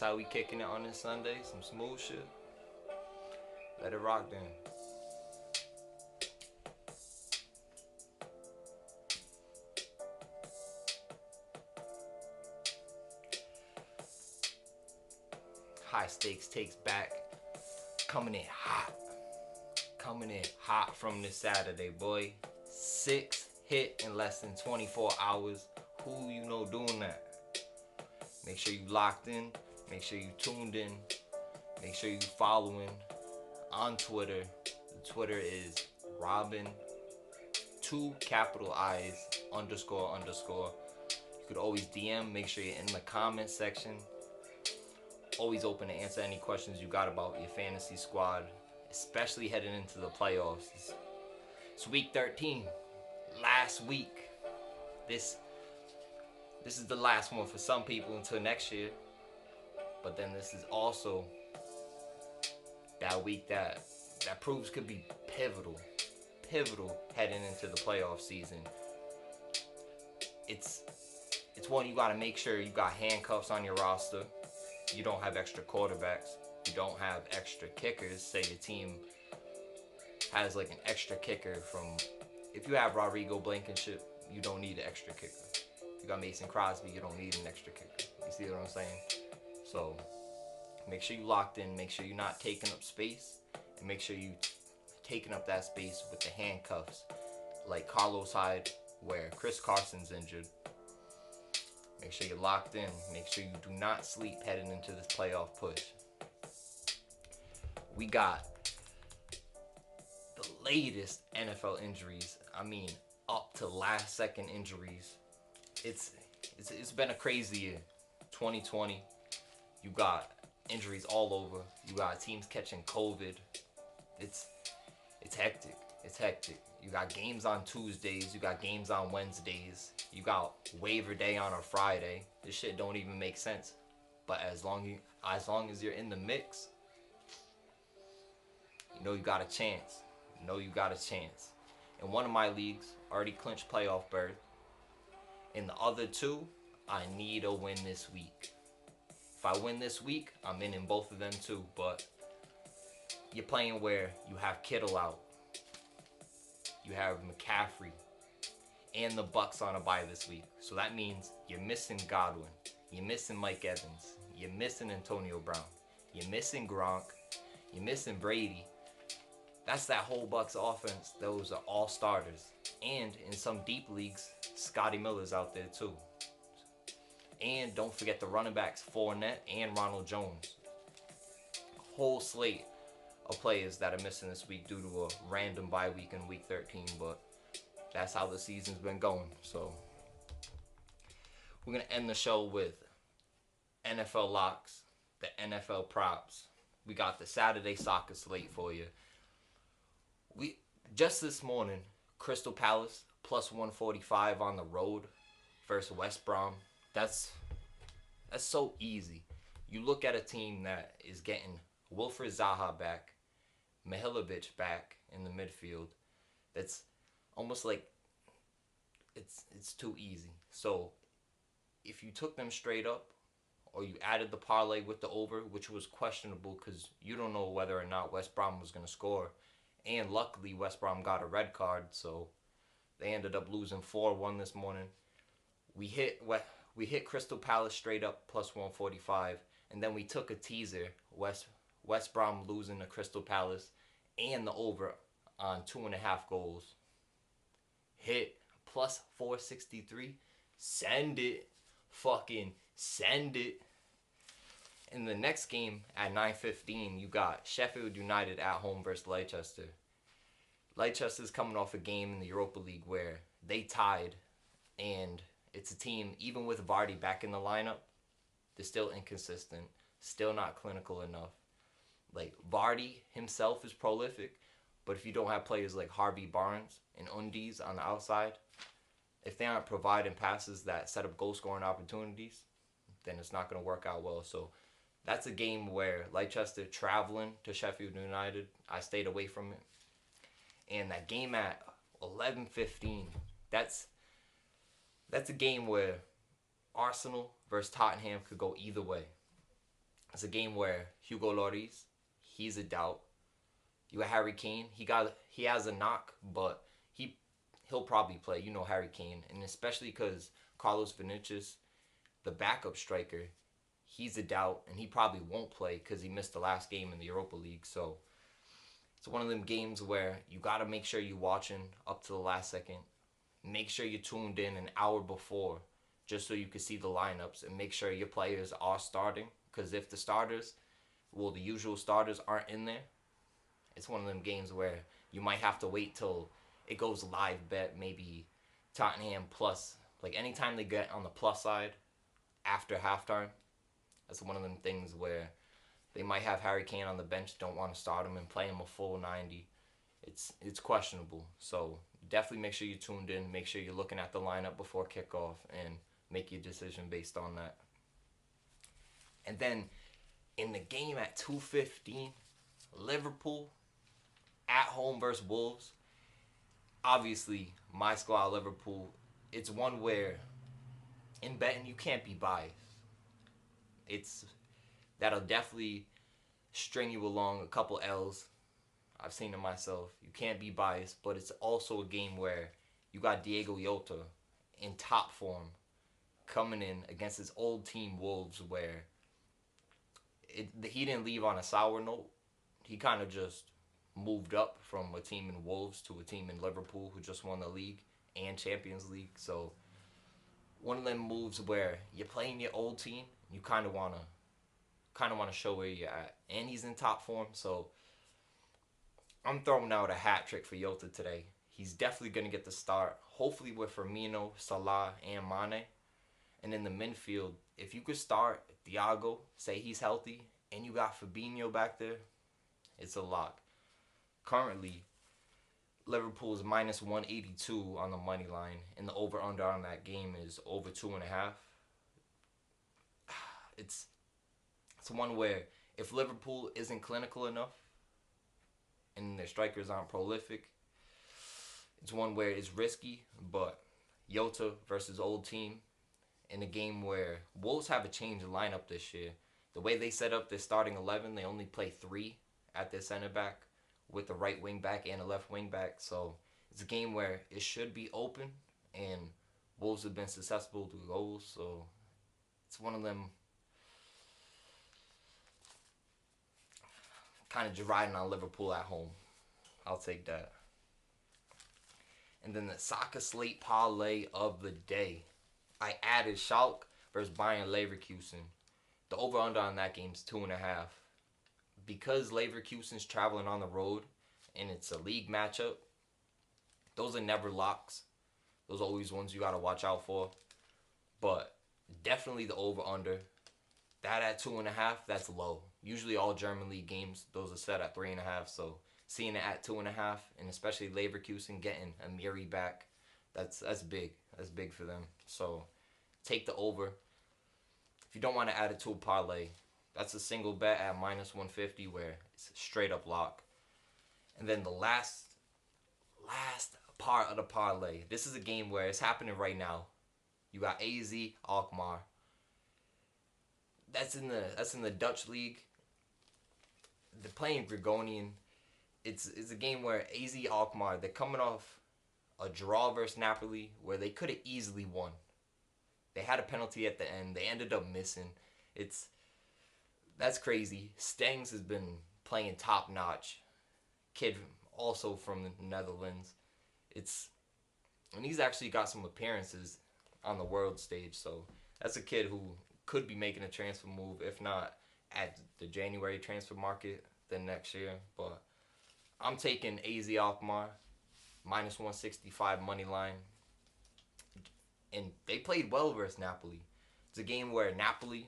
That's how we kicking it on this Sunday. Some smooth shit. Let it rock then. High stakes takes back. Coming in hot. Coming in hot from this Saturday, boy. 6 hit in less than 24 hours. Who you know doing that? Make sure you locked in. Make sure you tuned in. Make sure you following on Twitter. The Twitter is Robin, 2 capital I's, __. You could always DM. Make sure you're in the comment section. Always open to answer any questions you got about your fantasy squad, especially heading into the playoffs. It's week 13. Last week. This is the last one for some people until next year. But then this is also that week that proves could be pivotal heading into the playoff season. It's one you gotta make sure you got handcuffs on your roster. You don't have extra quarterbacks. You don't have extra kickers. Say the team has like an extra kicker from... If you have Rodrigo Blankenship, you don't need an extra kicker. If you got Mason Crosby, you don't need an extra kicker. You see what I'm saying? So make sure you locked in. Make sure you're not taking up space. And make sure you taking up that space with the handcuffs. Like Carlos Hyde, where Chris Carson's injured. Make sure you're locked in. Make sure you do not sleep heading into this playoff push. We got the latest NFL injuries. I mean, up to last second injuries. It's been a crazy year. 2020. You got injuries all over. You got teams catching COVID. It's hectic. It's hectic. You got games on Tuesdays. You got games on Wednesdays. You got waiver day on a Friday. This shit don't even make sense. But as long as you're in the mix, you know you got a chance. You know you got a chance. In one of my leagues, already clinched playoff berth. In the other 2, I need a win this week. If I win this week, I'm in both of them too. But you're playing where you have Kittle out. You have McCaffrey and the Bucks on a bye this week. So that means you're missing Godwin. You're missing Mike Evans. You're missing Antonio Brown. You're missing Gronk. You're missing Brady. That's that whole Bucks offense. Those are all starters. And in some deep leagues, Scotty Miller's out there too. And don't forget the running backs, Fournette and Ronald Jones. Whole slate of players that are missing this week due to a random bye week in week 13. But that's how the season's been going. So we're going to end the show with NFL locks, the NFL props. We got the Saturday soccer slate for you. We just this morning, Crystal Palace plus 145 on the road versus West Brom. That's so easy. You look at a team that is getting Wilfred Zaha back, Mihailovic back in the midfield. That's almost like it's too easy. So if you took them straight up, or you added the parlay with the over, which was questionable because you don't know whether or not West Brom was going to score. And luckily, West Brom got a red card, so they ended up losing 4-1 this morning. We hit Crystal Palace straight up plus 145, and then we took a teaser, West Brom losing to Crystal Palace, and the over on 2.5 goals. Hit plus 463. Send it. Fucking send it. In the next game at 9:15, you got Sheffield United at home versus Leicester. Leicester's coming off a game in the Europa League where they tied, and it's a team, even with Vardy back in the lineup, they're still inconsistent, still not clinical enough. Like, Vardy himself is prolific, but if you don't have players like Harvey Barnes and Undies on the outside, if they aren't providing passes that set up goal-scoring opportunities, then it's not going to work out well. So that's a game where Leicester traveling to Sheffield United, I stayed away from it. And that game at 11:15, that's a game where Arsenal versus Tottenham could go either way. It's a game where Hugo Lloris, he's a doubt. You got Harry Kane. He has a knock, but he'll probably play. You know Harry Kane, and especially because Carlos Vinicius, the backup striker, he's a doubt, and he probably won't play because he missed the last game in the Europa League. So it's one of them games where you got to make sure you're watching up to the last second. Make sure you're tuned in an hour before just so you can see the lineups and make sure your players are starting. Because if the starters, well, the usual starters aren't in there, it's one of them games where you might have to wait till it goes live bet, maybe Tottenham plus. Like anytime they get on the plus side after halftime, that's one of them things where they might have Harry Kane on the bench, don't want to start him and play him a full 90. It's questionable. So definitely make sure you're tuned in. Make sure you're looking at the lineup before kickoff and make your decision based on that. And then in the game at 2:15, Liverpool at home versus Wolves. Obviously, my squad, Liverpool, it's one where in betting you can't be biased. It's That'll definitely string you along a couple L's. I've seen it myself. You can't be biased, but it's also a game where you got Diego Jota in top form coming in against his old team Wolves, where he didn't leave on a sour note. He kind of just moved up from a team in Wolves to a team in Liverpool who just won the league and Champions League. So one of them moves where you're playing your old team, you kind of want to show where you're at, and he's in top form. So I'm throwing out a hat trick for Jota today. He's definitely going to get the start, hopefully with Firmino, Salah, and Mane. And in the midfield, if you could start Thiago, say he's healthy, and you got Fabinho back there, it's a lock. Currently, Liverpool is minus 182 on the money line, and the over-under on that game is over 2.5. It's one where if Liverpool isn't clinical enough and their strikers aren't prolific, it's one where it's risky. But Jota versus old team in a game where Wolves have a change of lineup this year. The way they set up their starting 11, they only play 3 at their center back with the right wing back and a left wing back. So it's a game where it should be open, and Wolves have been susceptible to goals. So it's one of them kind of just riding on Liverpool at home. I'll take that. And then the Sunday Slate Parlay of the day. I added Schalke versus Bayern Leverkusen. The over-under on that game is 2.5. Because Leverkusen's traveling on the road and it's a league matchup, those are never locks. Those are always ones you got to watch out for. But definitely the over-under. That at 2.5, that's low. Usually all German league games, those are set at 3.5. So seeing it at 2.5, and especially Leverkusen getting Amiri back, that's big. That's big for them. So take the over. If you don't want to add it to a parlay, that's a single bet at minus 150 where it's a straight up lock. And then the last part of the parlay. This is a game where it's happening right now. You got AZ Alkmaar. That's in the Dutch league. They're playing Gregonian. It's a game where AZ Alkmaar, they're coming off a draw versus Napoli where they could have easily won. They had a penalty at the end. They ended up missing. That's crazy. Stengs has been playing top notch. Kid also from the Netherlands. And he's actually got some appearances on the world stage. So that's a kid who could be making a transfer move, if not at the January transfer market, then next year. But I'm taking AZ Alkmaar, minus 165 money line. And they played well versus Napoli. It's a game where Napoli,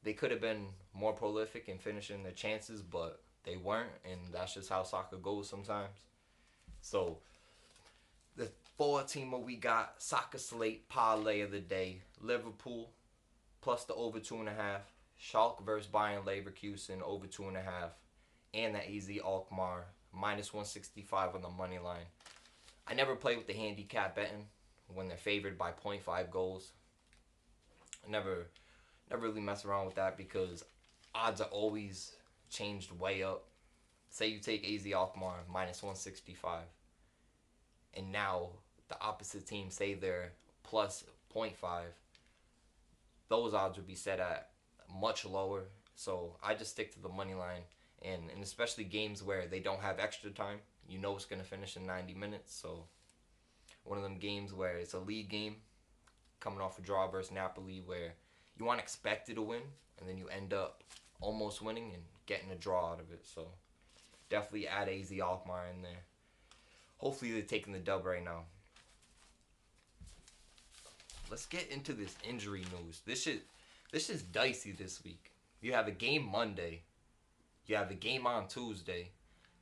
they could have been more prolific in finishing their chances, but they weren't, and that's just how soccer goes sometimes. So the 4-teamer we got, Sunday Slate Parlay of the day, Liverpool plus the over 2.5, Schalke versus Bayern Leverkusen over 2.5, and the AZ Alkmaar minus 165 on the money line. I never play with the handicap betting when they're favored by 0.5 goals. I never really mess around with that because odds are always changed way up. Say you take AZ Alkmaar minus 165, and now the opposite team say they're plus zero point 0.5. Those odds would be set at much lower. So I just stick to the money line, and especially games where they don't have extra time. You know it's gonna finish in 90 minutes. So one of them games where it's a league game, coming off a draw versus Napoli, where you want expected to win, and then you end up almost winning and getting a draw out of it. So definitely add AZ Alkmaar in there. Hopefully they're taking the dub right now. Let's get into this injury news. This is dicey this week. You have a game Monday. You have a game on Tuesday.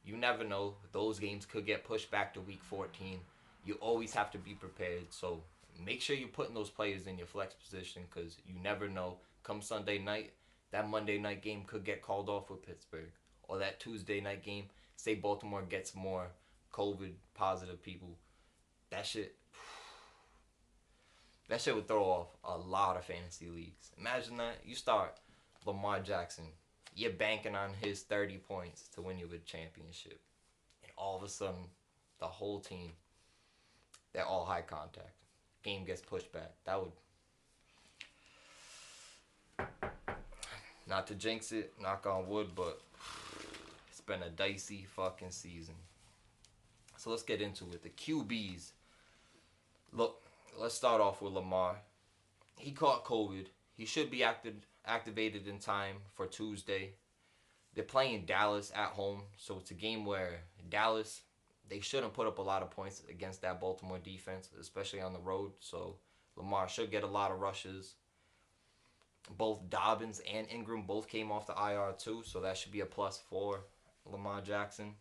You never know. Those games could get pushed back to week 14. You always have to be prepared. So make sure you're putting those players in your flex position, because you never know. Come Sunday night, that Monday night game could get called off with Pittsburgh. Or that Tuesday night game, say Baltimore gets more COVID positive people. That shit would throw off a lot of fantasy leagues. Imagine that. You start Lamar Jackson. You're banking on his 30 points to win you a championship. And all of a sudden, the whole team, they're all high contact. Game gets pushed back. That would... Not to jinx it, knock on wood, but it's been a dicey fucking season. So let's get into it. The QBs. Look, let's start off with Lamar. He caught COVID. He should be activated in time for Tuesday. They're playing Dallas at home, so it's a game where Dallas, they shouldn't put up a lot of points against that Baltimore defense, especially on the road. So Lamar should get a lot of rushes. Both Dobbins and Ingram both came off the IR too, so that should be a plus for Lamar Jackson.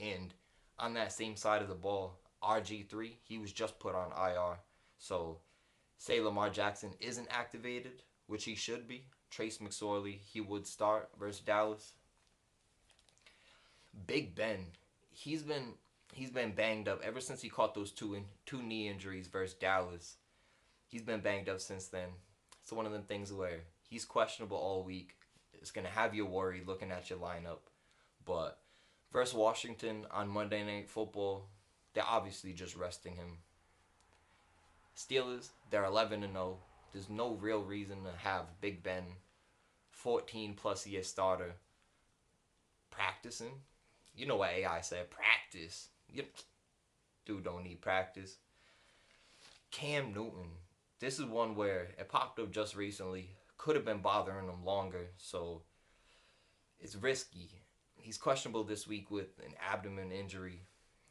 And on that same side of the ball, RG3, he was just put on IR. So say Lamar Jackson isn't activated, which he should be. Trace McSorley, he would start versus Dallas. Big Ben, he's been banged up ever since he caught those two knee injuries versus Dallas. He's been banged up since then. It's one of them things where he's questionable all week. It's going to have you worried looking at your lineup. But versus Washington on Monday Night Football, they're obviously just resting him. Steelers, they're 11-0. There's no real reason to have Big Ben, 14-plus year starter, practicing. You know what AI said, practice. Dude don't need practice. Cam Newton, this is one where it popped up just recently. Could have been bothering him longer, so it's risky. He's questionable this week with an abdomen injury.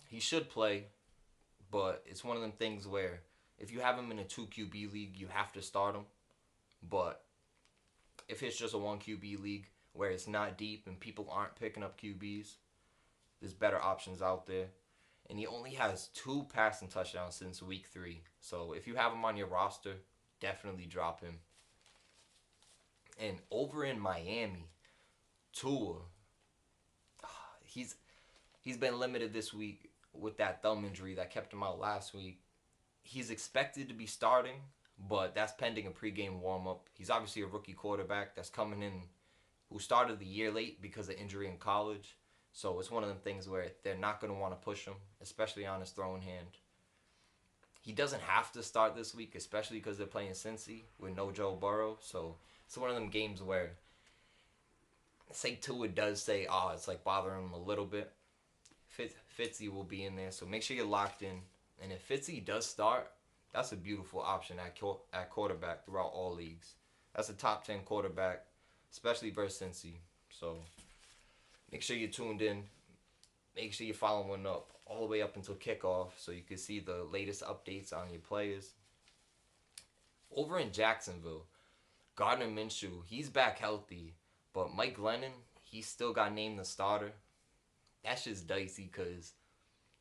He should play, but it's one of them things where if you have him in a 2 QB league, you have to start him. But if it's just a 1 QB league where it's not deep and people aren't picking up QBs, there's better options out there. And he only has 2 passing touchdowns since week 3. So if you have him on your roster, definitely drop him. And over in Miami, Tua, he's been limited this week with that thumb injury that kept him out last week. He's expected to be starting, but that's pending a pregame warm-up. He's obviously a rookie quarterback that's coming in who started the year late because of injury in college. So it's one of them things where they're not going to want to push him, especially on his throwing hand. He doesn't have to start this week, especially because they're playing Cincy with no Joe Burrow. So it's one of them games where, say Tua does say, it's like bothering him a little bit, Fitzy will be in there. So make sure you're locked in. And if Fitzy does start, that's a beautiful option at quarterback throughout all leagues. That's a top 10 quarterback, especially versus Cincy. So make sure you're tuned in. Make sure you're following up all the way up until kickoff so you can see the latest updates on your players. Over in Jacksonville, Gardner Minshew, he's back healthy. But Mike Glennon, he still got named the starter. That's just dicey because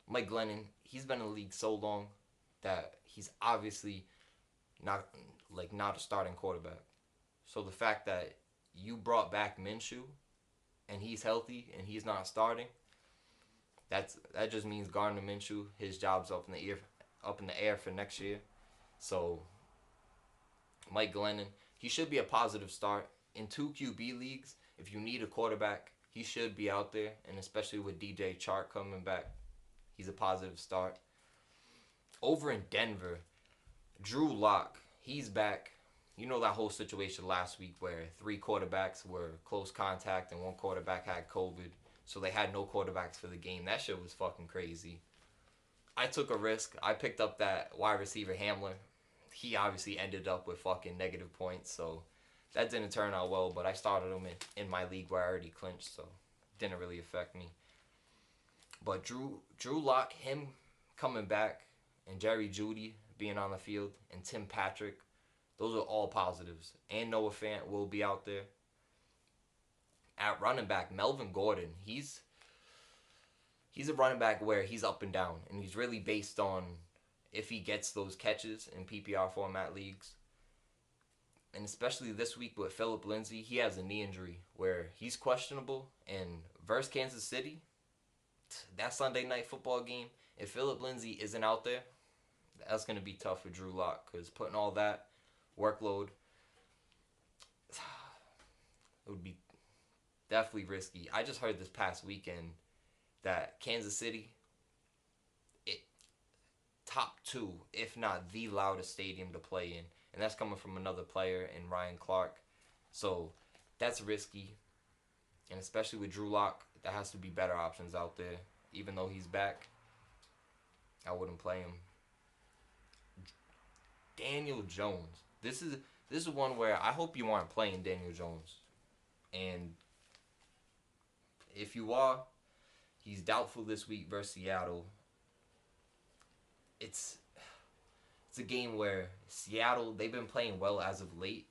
Mike Glennon, he's been in the league so long that he's obviously not a starting quarterback. So the fact that you brought back Minshew and he's healthy and he's not starting, that just means Gardner Minshew, his job's up in the air for next year. So Mike Glennon, he should be a positive start. in 2 QB leagues, if you need a quarterback, he should be out there, and especially with DJ Chark coming back, he's a positive start. Over in Denver, Drew Lock, he's back. You know that whole situation last week where 3 quarterbacks were close contact and 1 quarterback had COVID, so they had no quarterbacks for the game. That shit was fucking crazy. I took a risk. I picked up that wide receiver Hamler. He obviously ended up with fucking negative points, so that didn't turn out well, but I started him in my league where I already clinched, so it didn't really affect me. But Drew Lock, him coming back, and Jerry Jeudy being on the field, and Tim Patrick, those are all positives. And Noah Fant will be out there. At running back, Melvin Gordon, he's a running back where he's up and down, and he's really based on if he gets those catches in PPR format leagues. And especially this week with Phillip Lindsay, he has a knee injury where he's questionable. And versus Kansas City, that Sunday night football game, if Phillip Lindsay isn't out there, that's going to be tough for Drew Lock, because putting all that workload, it would be definitely risky. I just heard this past weekend that Kansas City, top 2, if not the loudest stadium to play in. And that's coming from another player in Ryan Clark. So that's risky. And especially with Drew Lock, there has to be better options out there. Even though he's back, I wouldn't play him. Daniel Jones. This is one where I hope you aren't playing Daniel Jones. And if you are, he's doubtful this week versus Seattle. It's a game where Seattle, they've been playing well as of late,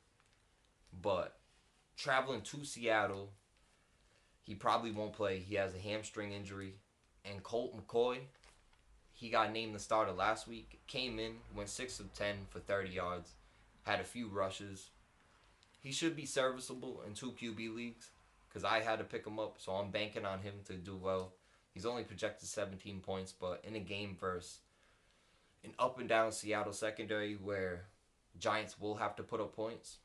but traveling to Seattle, he probably won't play. He has a hamstring injury. And Colt McCoy, he got named the starter last week, came in, went 6 of 10 for 30 yards, had a few rushes. He should be serviceable in 2 QB leagues, because I had to pick him up, so I'm banking on him to do well. He's only projected 17 points, but in a game versus an up and down Seattle secondary where Giants will have to put up points,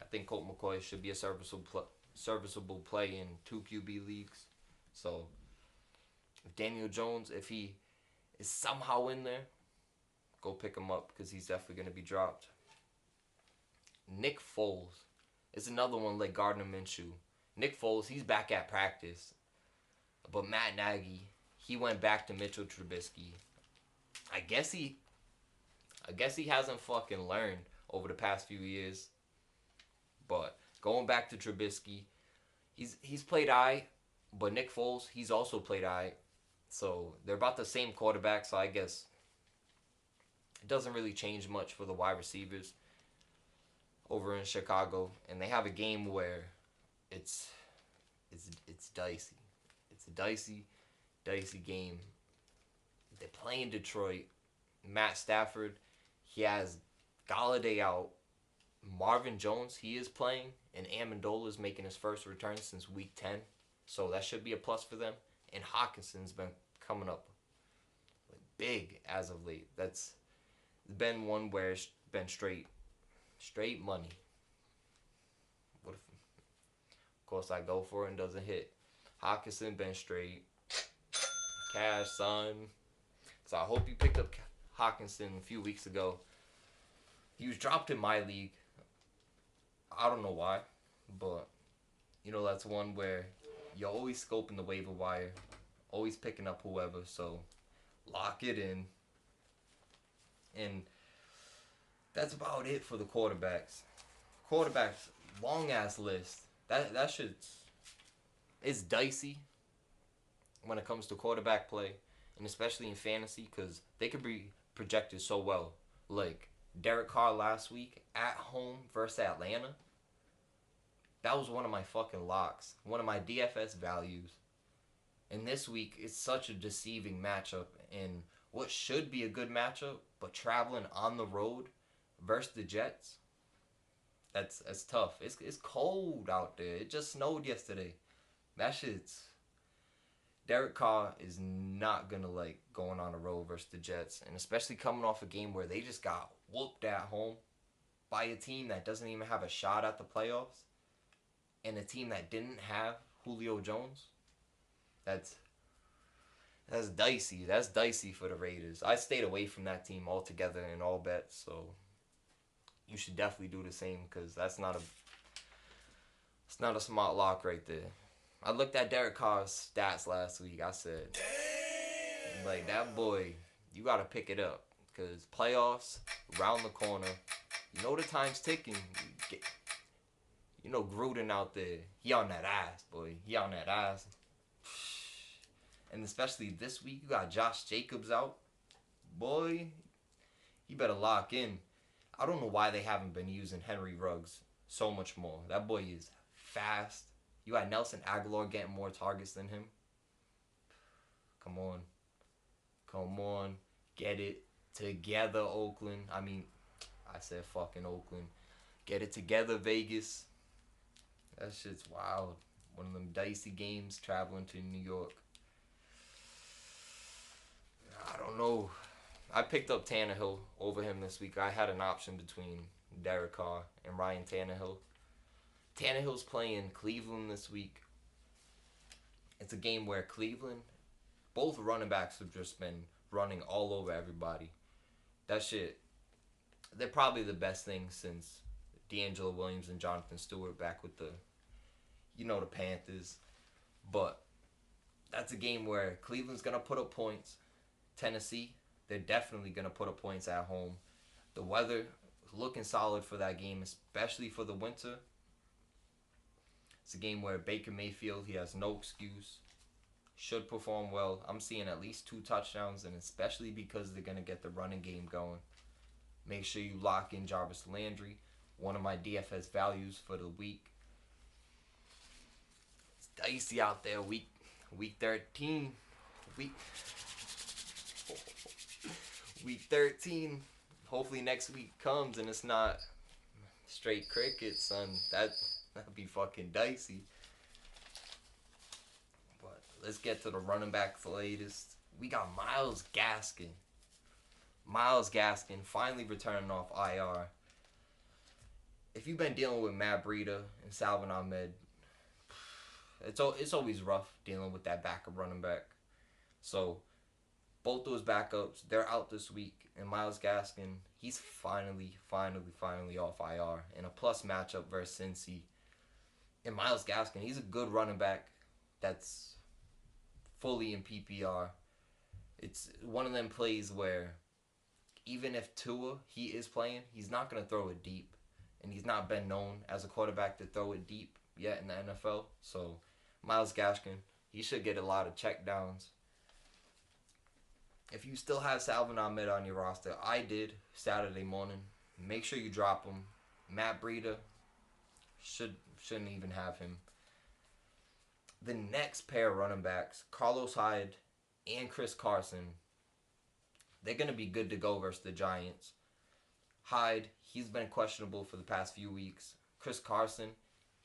I think Colt McCoy should be a serviceable play in 2 QB leagues. So if Daniel Jones, if he is somehow in there, go pick him up, because he's definitely going to be dropped. Nick Foles is another one like Gardner Minshew. Nick Foles, he's back at practice, but Matt Nagy, he went back to Mitchell Trubisky. I guess he hasn't fucking learned over the past few years. But going back to Trubisky, he's played aight, but Nick Foles, he's also played aight. So they're about the same quarterback, so I guess it doesn't really change much for the wide receivers over in Chicago. And they have a game where it's dicey. It's a dicey game. They're playing Detroit. Matt Stafford, he has Galladay out. Marvin Jones, he is playing. And Amendola is making his first return since week 10. So that should be a plus for them. And Hawkinson's been coming up like big as of late. That's been one where it's been straight money. What if, of course, I go for it and doesn't hit. Hawkinson been straight. Cash, son. So I hope you picked up Hawkinson a few weeks ago. He was dropped in my league. I don't know why, but that's one where you're always scoping the waiver wire, always picking up whoever. So lock it in. And that's about it for the quarterbacks. Quarterbacks, long ass list. That shit's it's dicey when it comes to quarterback play. And especially in fantasy, because they could be projected so well. Like Derek Carr last week at home versus Atlanta. That was one of my fucking locks. One of my DFS values. And this week, it's such a deceiving matchup. And what should be a good matchup, but traveling on the road versus the Jets, that's tough. It's cold out there. It just snowed yesterday. That shit's... Derek Carr is not going to like going on a road versus the Jets. And especially coming off a game where they just got whooped at home by a team that doesn't even have a shot at the playoffs. and a team that didn't have Julio Jones, that's dicey. That's dicey for the Raiders. I stayed away from that team altogether in all bets, so you should definitely do the same because it's not a smart lock right there. I looked at Derek Carr's stats last week. I said, like, that boy, you got to pick it up because playoffs around the corner. You know the time's ticking. You know Gruden out there. He on that ass, boy. He on that ass. And especially this week, you got Josh Jacobs out. Boy, you better lock in. I don't know why they haven't been using Henry Ruggs so much more. That boy is fast. You got Nelson Aguilar getting more targets than him. Come on. Come on. Get it together, Oakland. I mean, I said fucking Oakland. Get it together, Vegas. That shit's wild. One of them dicey games traveling to New York. I don't know. I picked up Tannehill over him this week. I had an option between Derek Carr and Ryan Tannehill. Tannehill's playing Cleveland this week. It's a game where Cleveland, both running backs have just been running all over everybody. That shit, they're probably the best thing since D'Angelo Williams and Jonathan Stewart back with the Panthers. But that's a game where Cleveland's going to put up points. Tennessee, they're definitely going to put up points at home. The weather looking solid for that game, especially for the winter. It's a game where Baker Mayfield, he has no excuse. Should perform well. I'm seeing at least 2 touchdowns, and especially because they're going to get the running game going. Make sure you lock in Jarvis Landry, one of my DFS values for the week. It's dicey out there, week 13. Week 13. Hopefully next week comes and it's not straight cricket, son. That'd be fucking dicey. But let's get to the running back latest. We got Myles Gaskin. Myles Gaskin finally returning off IR. If you've been dealing with Matt Breida and Salvon Ahmed, it's always rough dealing with that backup running back. So both those backups, they're out this week. And Myles Gaskin, he's finally off IR in a plus matchup versus Cincy. And Myles Gaskin, he's a good running back that's fully in PPR. It's one of them plays where even if Tua, he is playing, he's not going to throw it deep. And he's not been known as a quarterback to throw it deep yet in the NFL. So Myles Gaskin, he should get a lot of checkdowns. If you still have Salvon Ahmed on your roster, I did Saturday morning. Make sure you drop him. Matt Breida shouldn't even have him. The next pair of running backs, Carlos Hyde and Chris Carson, they're going to be good to go versus the Giants. Hyde, he's been questionable for the past few weeks. Chris Carson,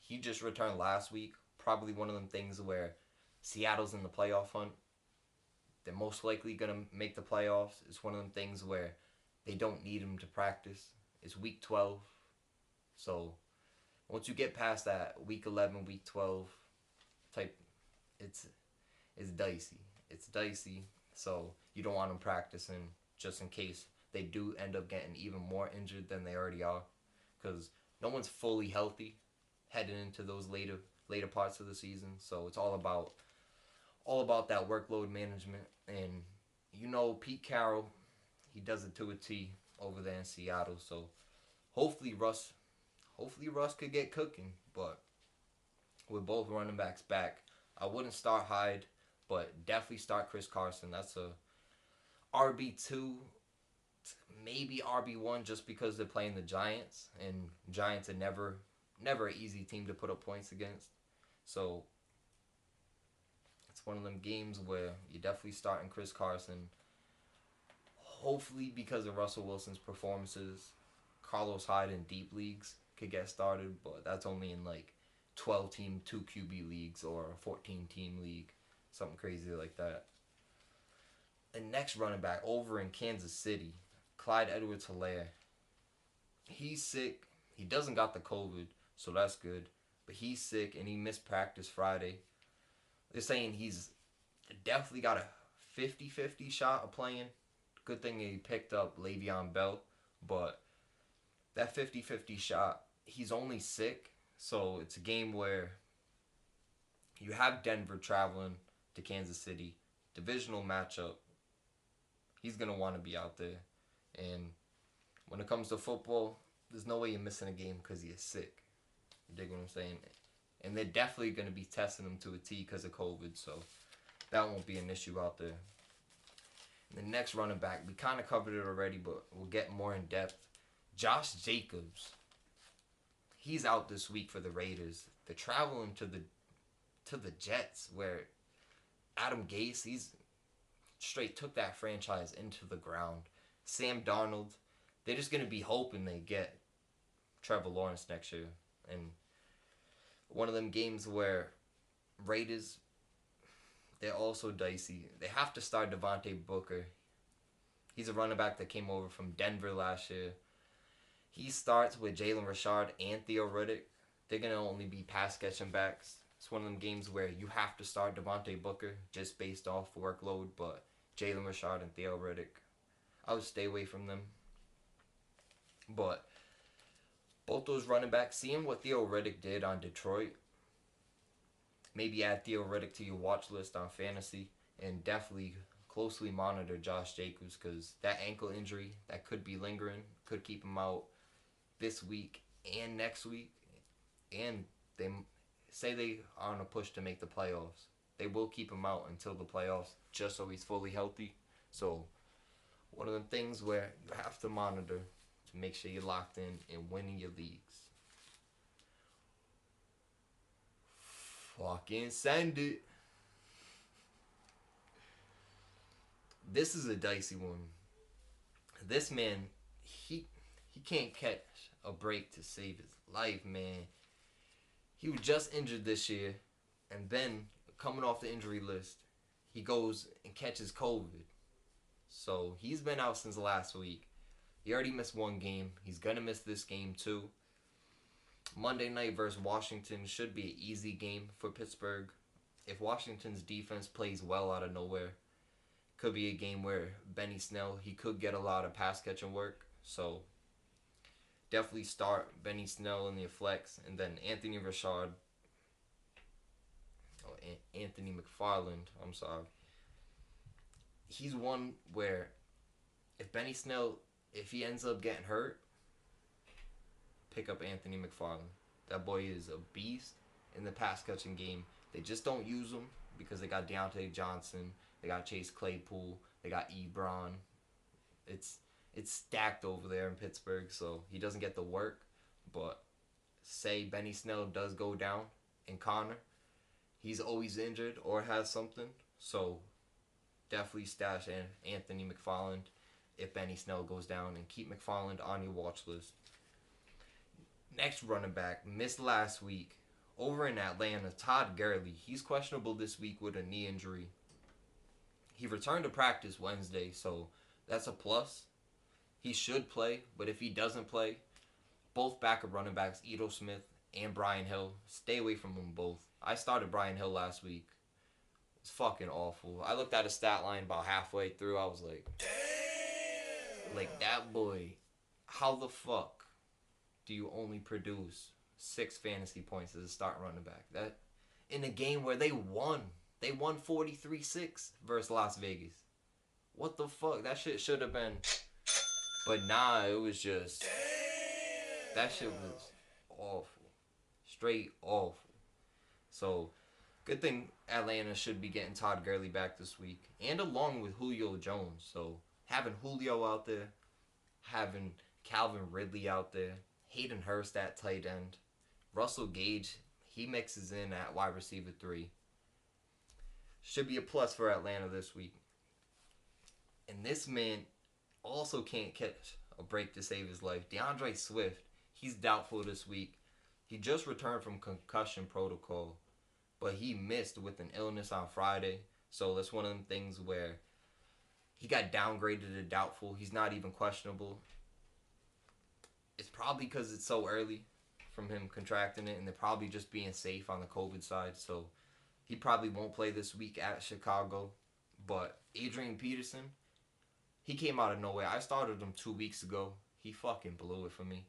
he just returned last week. Probably one of them things where Seattle's in the playoff hunt. They're most likely going to make the playoffs. It's one of them things where they don't need him to practice. It's week 12. So once you get past that week 11, week 12 type, it's dicey. It's dicey. So you don't want them practicing just in case they do end up getting even more injured than they already are. Because no one's fully healthy heading into those later parts of the season. So it's all about that workload management. And Pete Carroll, he does it to a T over there in Seattle. So hopefully Russ could get cooking. But with both running backs back, I wouldn't start Hyde, but definitely start Chris Carson. That's a RB2, maybe RB1, just because they're playing the Giants, and Giants are never an easy team to put up points against. So it's one of them games where you're definitely starting Chris Carson. Hopefully, because of Russell Wilson's performances, Carlos Hyde in deep leagues could get started, but that's only in 12-team 2 QB leagues or a 14-team league, something crazy like that. The next running back over in Kansas City, Clyde Edwards-Helaire. He's sick. He doesn't got the COVID, so that's good. but he's sick and he missed practice Friday. They're saying he's definitely got a 50-50 shot of playing. Good thing he picked up Le'Veon Bell, but that 50-50 shot, he's only sick, so it's a game where you have Denver traveling to Kansas City, divisional matchup. He's going to want to be out there. And when it comes to football, there's no way you're missing a game because he is sick. You dig what I'm saying? And they're definitely going to be testing him to a T because of COVID, so that won't be an issue out there. And the next running back, we kind of covered it already, but we'll get more in depth. Josh Jacobs. He's out this week for the Raiders. They're traveling to the Jets, where Adam Gase, he's straight took that franchise into the ground. Sam Darnold, they're just going to be hoping they get Trevor Lawrence next year. And one of them games where Raiders, they're also dicey. They have to start Devontae Booker. He's a running back that came over from Denver last year. He starts with Jalen Richard and Theo Riddick. They're going to only be pass-catching backs. It's one of them games where you have to start Devontae Booker just based off workload, but Jalen Richard and Theo Riddick, I would stay away from them. But both those running backs, seeing what Theo Riddick did on Detroit, maybe add Theo Riddick to your watch list on fantasy, and definitely closely monitor Josh Jacobs, because that ankle injury that could be lingering, could keep him out this week and next week. And they say they are on a push to make the playoffs. They will keep him out until the playoffs just so he's fully healthy. So one of the things where you have to monitor to make sure you're locked in and winning your leagues. Fucking send it. This is a dicey one. This man, he can't catch a break to save his life, man. He was just injured this year, and then coming off the injury list, he goes and catches COVID. So he's been out since last week. He already missed one game. He's going to miss this game too. Monday night versus Washington should be an easy game for Pittsburgh. If Washington's defense plays well out of nowhere, could be a game where Benny Snell, he could get a lot of pass catching work. So definitely start Benny Snell in the flex, and then Anthony McFarland, he's one where if Benny Snell, if he ends up getting hurt, pick up Anthony McFarland. That boy is a beast in the pass catching game. They just don't use him because they got Deontay Johnson, they got Chase Claypool, they got Ebron. It's stacked over there in Pittsburgh, so he doesn't get the work. But say Benny Snell does go down, and Connor, he's always injured or has something. So definitely stash Anthony McFarland if Benny Snell goes down, and keep McFarland on your watch list. Next running back, missed last week. Over in Atlanta, Todd Gurley. He's questionable this week with a knee injury. He returned to practice Wednesday, so that's a plus. He should play, but if he doesn't play, both backup running backs, Ito Smith and Brian Hill, stay away from them both. I started Brian Hill last week. It's fucking awful. I looked at his stat line about halfway through. I was like, damn. Like, that boy, how the fuck do you only produce 6 fantasy points as a starting running back? That in a game where they won 43-6 versus Las Vegas. What the fuck? That shit should have been. But nah, it was just. Damn. That shit was awful. Straight awful. So, good thing Atlanta should be getting Todd Gurley back this week. And along with Julio Jones. So, having Julio out there, having Calvin Ridley out there, Hayden Hurst at tight end, Russell Gage, he mixes in at wide receiver 3. Should be a plus for Atlanta this week. And this man also can't catch a break to save his life. DeAndre Swift, he's doubtful this week. He just returned from concussion protocol, but he missed with an illness on Friday. So that's one of them things where he got downgraded to doubtful. He's not even questionable. It's probably because it's so early from him contracting it, and they're probably just being safe on the COVID side. So he probably won't play this week at Chicago. But Adrian Peterson, he came out of nowhere. I started him 2 weeks ago. He fucking blew it for me.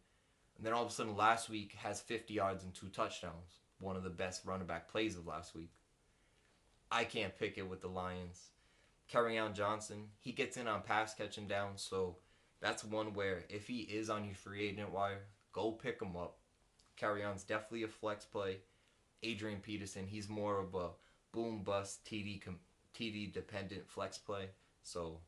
And then all of a sudden last week has 50 yards and 2 touchdowns. One of the best running back plays of last week. I can't pick it with the Lions. Kerryon Johnson, he gets in on pass catching down, so that's one where if he is on your free agent wire, go pick him up. Kerryon's definitely a flex play. Adrian Peterson, he's more of a boom bust TD dependent flex play. So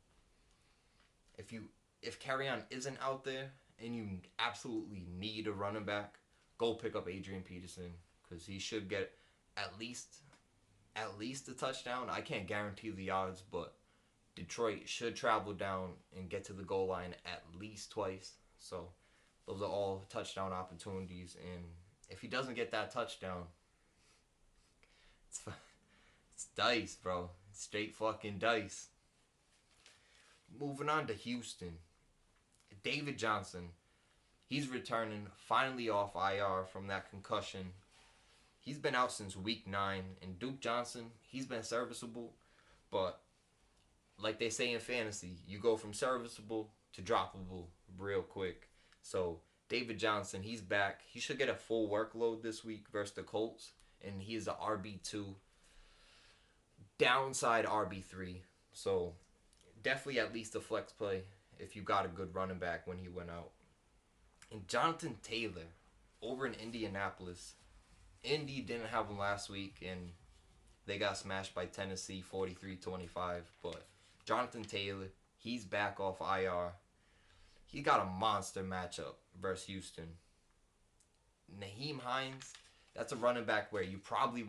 if Kerryon isn't out there and you absolutely need a running back, go pick up Adrian Peterson because he should get at least a touchdown. I can't guarantee the odds, but Detroit should travel down and get to the goal line at least twice. So those are all touchdown opportunities. And if he doesn't get that touchdown, it's dice, bro. Straight fucking dice. Moving on to Houston. David Johnson, he's returning finally off IR from that concussion. He's been out since week 9, and Duke Johnson, he's been serviceable, but like they say in fantasy, you go from serviceable to droppable real quick. So David Johnson, he's back. He should get a full workload this week versus the Colts, and he is a RB2, downside RB3. So definitely at least a flex play if you got a good running back when he went out. And Jonathan Taylor over in Indianapolis. Indy didn't have him last week, and they got smashed by Tennessee 43-25. But Jonathan Taylor, he's back off IR. He got a monster matchup versus Houston. Nyheim Hines, that's a running back where you probably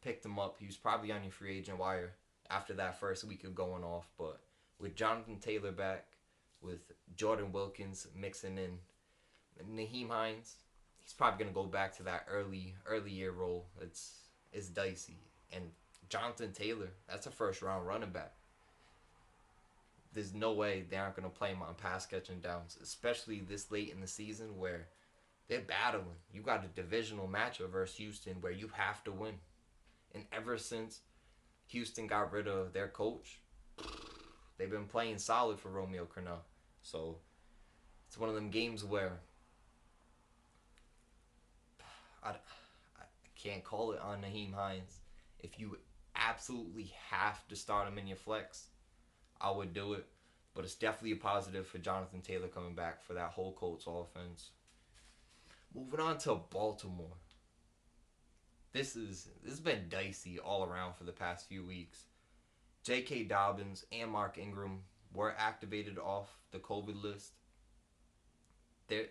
picked him up. He was probably on your free agent wire after that first week of going off. But with Jonathan Taylor back, with Jordan Wilkins mixing in, Nyheim Hines, he's probably going to go back to that early year role. It's dicey. And Jonathan Taylor, that's a first round running back. There's no way they aren't going to play him on pass catching downs, especially this late in the season where they're battling. You got a divisional matchup versus Houston where you have to win. And ever since Houston got rid of their coach, they've been playing solid for Romeo Crennel. So it's one of them games where I can't call it on Nyheim Hines. If you absolutely have to start him in your flex, I would do it. But it's definitely a positive for Jonathan Taylor coming back for that whole Colts offense. Moving on to Baltimore. This has been dicey all around for the past few weeks. J.K. Dobbins and Mark Ingram were activated off the COVID list. They're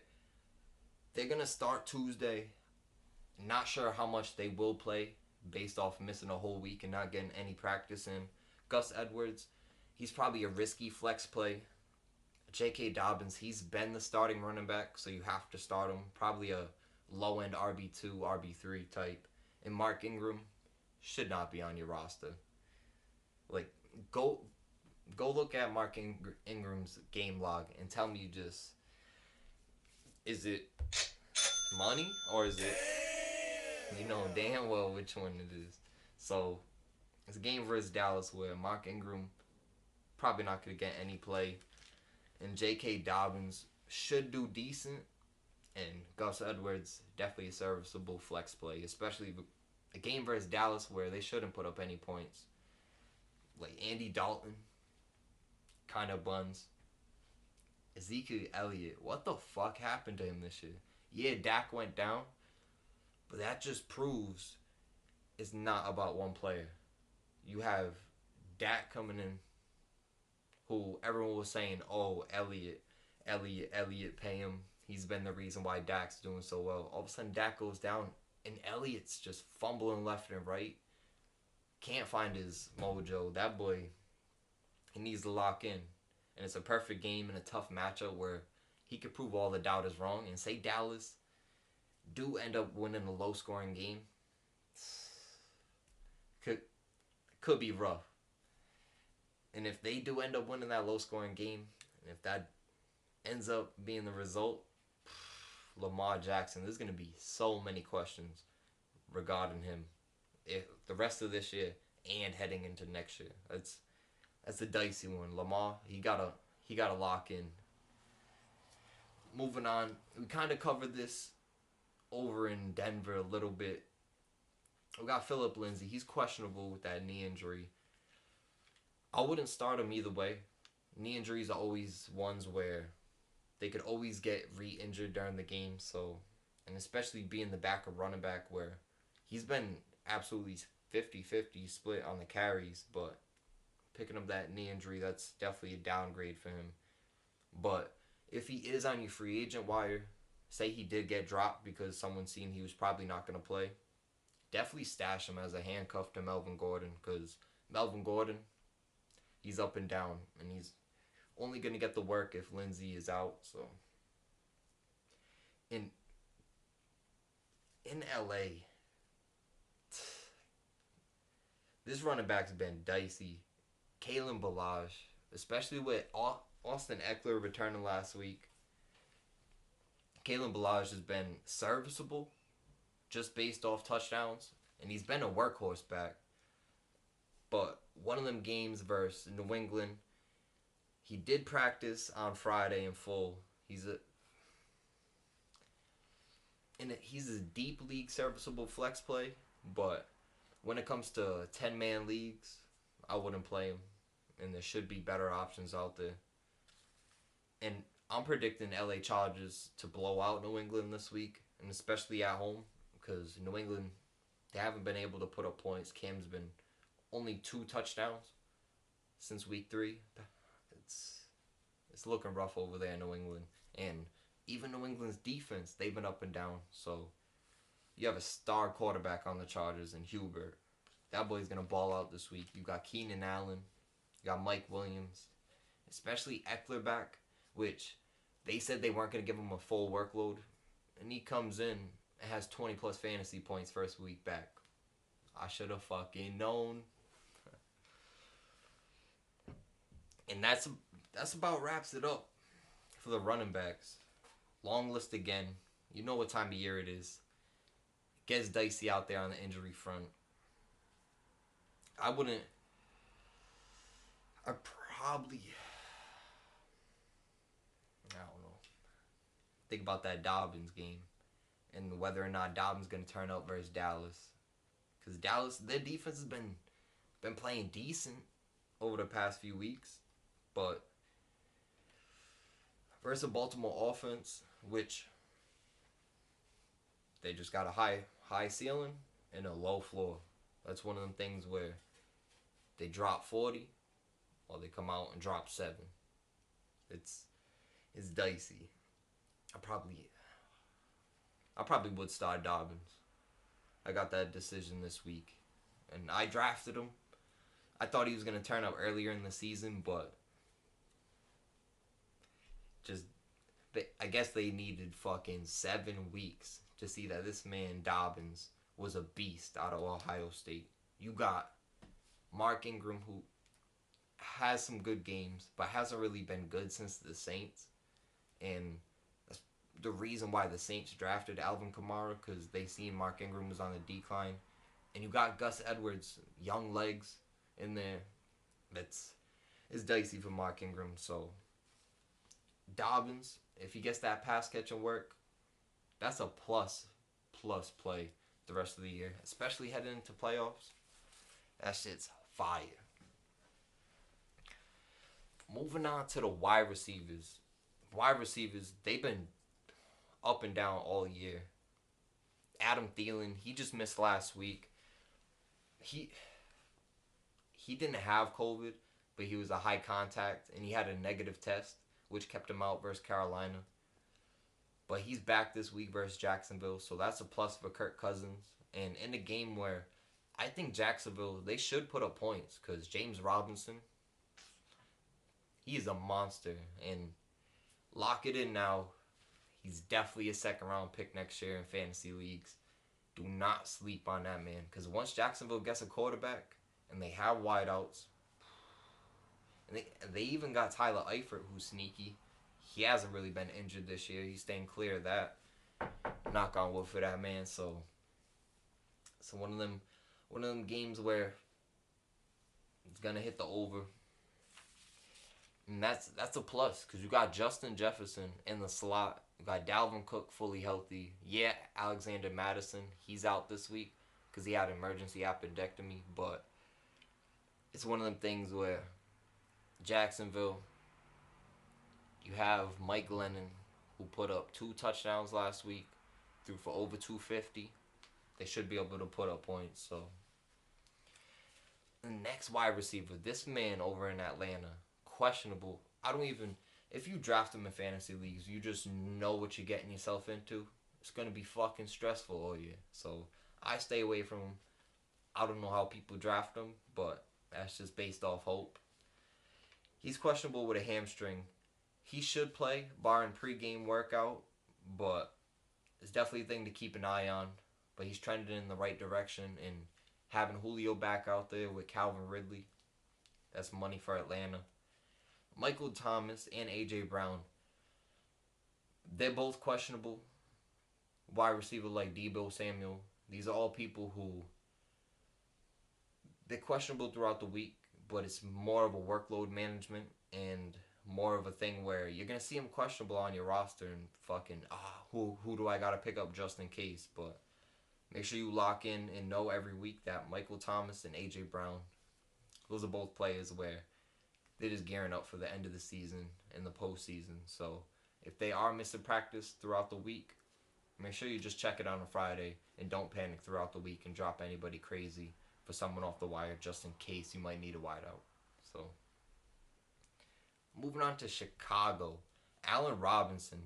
going to start Tuesday. Not sure how much they will play based off missing a whole week and not getting any practice in. Gus Edwards, he's probably a risky flex play. J.K. Dobbins, he's been the starting running back, so you have to start him. Probably a low-end RB2, RB3 type. And Mark Ingram should not be on your roster. Like, go look at Mark Ingram's game log and tell me is it money or is it, you know damn well which one it is. So it's a game versus Dallas where Mark Ingram probably not going to get any play, and J.K. Dobbins should do decent, and Gus Edwards definitely a serviceable flex play, especially a game versus Dallas where they shouldn't put up any points. Like Andy Dalton, kind of buns. Ezekiel Elliott, what the fuck happened to him this year? Yeah, Dak went down, but that just proves it's not about one player. You have Dak coming in, who everyone was saying, oh, Elliott, pay him. He's been the reason why Dak's doing so well. All of a sudden, Dak goes down, and Elliott's just fumbling left and right. Can't find his mojo. That boy, he needs to lock in. And it's a perfect game in a tough matchup where he could prove all the doubters wrong. And say Dallas do end up winning a low-scoring game, could be rough. And if they do end up winning that low-scoring game, and if that ends up being the result, Lamar Jackson. There's going to be so many questions regarding him if the rest of this year and heading into next year. That's a dicey one. Lamar, he gotta lock in. Moving on, we kind of covered this over in Denver a little bit. We got Philip Lindsay. He's questionable with that knee injury. I wouldn't start him either way. Knee injuries are always ones where they could always get re-injured during the game. So, and especially being the backup running back where he's been absolutely 50-50 split on the carries, but picking up that knee injury, that's definitely a downgrade for him. But if he is on your free agent wire, say he did get dropped because someone seen he was probably not going to play, definitely stash him as a handcuff to Melvin Gordon, because Melvin Gordon, he's up and down, and he's only going to get the work if Lindsay is out. So in LA, this running back's been dicey. Kalen Ballage, especially with Austin Eckler returning last week. Kalen Ballage has been serviceable just based off touchdowns, and he's been a workhorse back. But one of them games versus New England, he did practice on Friday in full. He's a deep league serviceable flex play, but when it comes to 10-man leagues, I wouldn't play him, and there should be better options out there. And I'm predicting LA Chargers to blow out New England this week, and especially at home, because New England, they haven't been able to put up points. Cam's been only 2 touchdowns since week 3. It's looking rough over there in New England. And even New England's defense, they've been up and down. So you have a star quarterback on the Chargers in Hubert. That boy's going to ball out this week. You got Keenan Allen. You got Mike Williams. Especially Eckler back, which they said they weren't going to give him a full workload. And he comes in and has 20-plus fantasy points first week back. I should have fucking known. And that's about wraps it up for the running backs. Long list again. You know what time of year it is. It gets dicey out there on the injury front. I don't know. Think about that Dobbins game and whether or not Dobbins going to turn up versus Dallas. Because Dallas, their defense has been playing decent over the past few weeks. But versus a Baltimore offense, which they just got a high ceiling and a low floor. That's one of them things where they drop 40 or they come out and drop 7. It's dicey. I probably would start Dobbins. I got that decision this week. And I drafted him. I thought he was going to turn up earlier in the season, but I guess they needed fucking 7 weeks to see that this man Dobbins was a beast out of Ohio State. You got Mark Ingram, who has some good games, but hasn't really been good since the Saints. And that's the reason why the Saints drafted Alvin Kamara, because they seen Mark Ingram was on the decline. And you got Gus Edwards, young legs in there. It's dicey for Mark Ingram. So Dobbins, if he gets that pass catching work, that's a plus play the rest of the year, especially heading into playoffs. That shit's fire. Moving on to the wide receivers. Wide receivers, they've been up and down all year. Adam Thielen, he just missed last week. He didn't have COVID, but he was a high contact, and he had a negative test, which kept him out versus Carolina. But he's back this week versus Jacksonville, so that's a plus for Kirk Cousins. And in a game where I think Jacksonville, they should put up points, because James Robinson, he is a monster. And lock it in now. He's definitely a second-round pick next year in fantasy leagues. Do not sleep on that man, because once Jacksonville gets a quarterback and they have wideouts, and they even got Tyler Eifert, who's sneaky. He hasn't really been injured this year. He's staying clear of that. Knock on wood for that, man. So one of them games where it's gonna hit the over, and that's a plus because you got Justin Jefferson in the slot. You got Dalvin Cook fully healthy. Yeah, Alexander Madison, he's out this week because he had emergency appendectomy, but it's one of them things where Jacksonville, you have Mike Glennon, who put up 2 touchdowns last week, threw for over 250. They should be able to put up points. So the next wide receiver, this man over in Atlanta, questionable. If you draft him in fantasy leagues, you just know what you're getting yourself into. It's going to be fucking stressful all year. So I stay away from him. I don't know how people draft him, but that's just based off hope. He's questionable with a hamstring. He should play, barring pregame workout, but it's definitely a thing to keep an eye on. But he's trending in the right direction, and having Julio back out there with Calvin Ridley, that's money for Atlanta. Michael Thomas and A.J. Brown, they're both questionable. Wide receiver like Deebo Samuel, these are all people who, they're questionable throughout the week, but it's more of a workload management and more of a thing where you're going to see him questionable on your roster and fucking, who do I got to pick up just in case? But make sure you lock in and know every week that Michael Thomas and A.J. Brown, those are both players where they're just gearing up for the end of the season and the postseason. So if they are missing practice throughout the week, make sure you just check it on a Friday and don't panic throughout the week and drop anybody crazy for someone off the wire just in case you might need a wideout. So moving on to Chicago, Allen Robinson,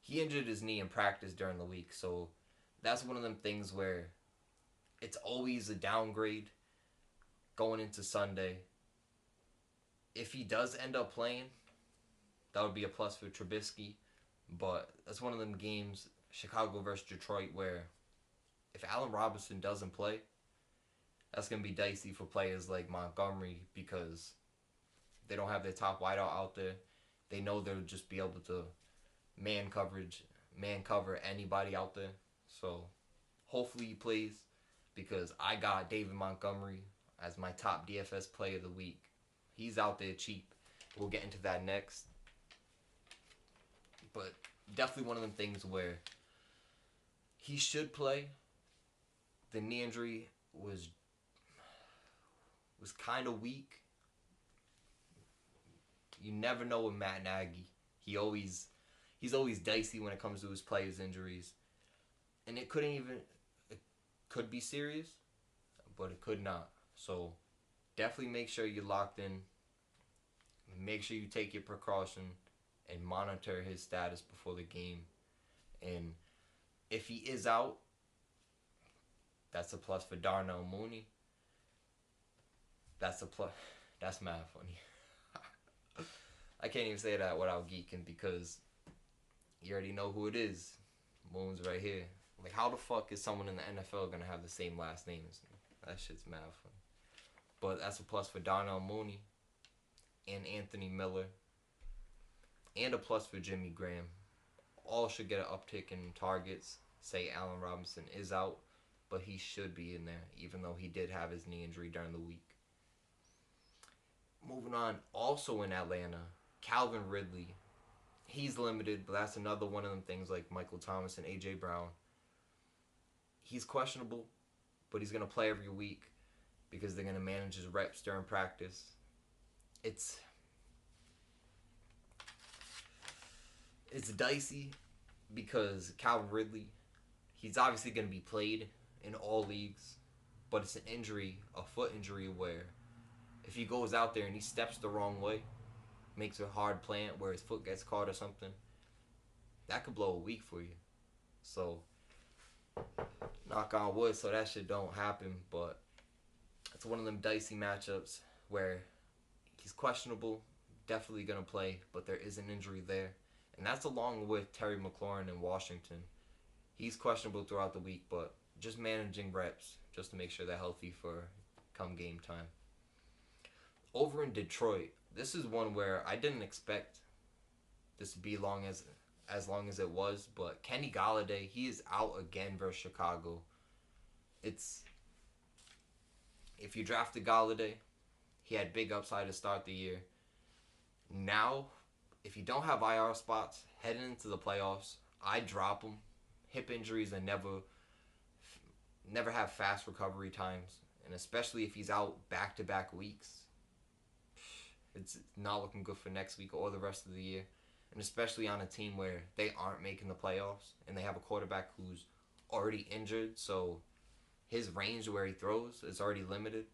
he injured his knee in practice during the week. So that's one of them things where it's always a downgrade going into Sunday. If he does end up playing, that would be a plus for Trubisky. But that's one of them games, Chicago versus Detroit, where if Allen Robinson doesn't play, that's going to be dicey for players like Montgomery because they don't have their top wideout out there. They know they'll just be able to man cover anybody out there. So hopefully he plays because I got David Montgomery as my top DFS play of the week. He's out there cheap. We'll get into that next. But definitely one of them things where he should play. The knee injury was kind of weak. You never know with Matt Nagy. He's always dicey when it comes to his players' injuries. And it could be serious, but it could not. So definitely make sure you're locked in. Make sure you take your precaution and monitor his status before the game. And if he is out, that's a plus for Darnell Mooney. That's a plus. That's mad funny. I can't even say that without geeking because you already know who it is. Moon's right here. Like, how the fuck is someone in the NFL going to have the same last name as me? That shit's mad funny. But that's a plus for Darnell Mooney and Anthony Miller. And a plus for Jimmy Graham. All should get an uptick in targets. Say Allen Robinson is out, but he should be in there, even though he did have his knee injury during the week. Moving on, also in Atlanta, Calvin Ridley. He's limited, but that's another one of them things like Michael Thomas and A.J. Brown. He's questionable, but he's going to play every week because they're going to manage his reps during practice. It's dicey because Calvin Ridley, he's obviously going to be played in all leagues, but it's an injury, a foot injury, where if he goes out there and he steps the wrong way, makes a hard plant where his foot gets caught or something, that could blow a week for you. So knock on wood so that shit don't happen, but it's one of them dicey matchups where he's questionable, definitely going to play, but there is an injury there. And that's along with Terry McLaurin in Washington. He's questionable throughout the week, but just managing reps just to make sure they're healthy for come game time. Over in Detroit, this is one where I didn't expect this to be long as as long as it was. But Kenny Galladay, he is out again versus Chicago. It's if you drafted Galladay, he had big upside to start the year. Now, if you don't have IR spots heading into the playoffs, I drop him. Hip injuries and never have fast recovery times, and especially if he's out back-to-back weeks, it's not looking good for next week or the rest of the year. And especially on a team where they aren't making the playoffs and they have a quarterback who's already injured, so his range where he throws is already limited.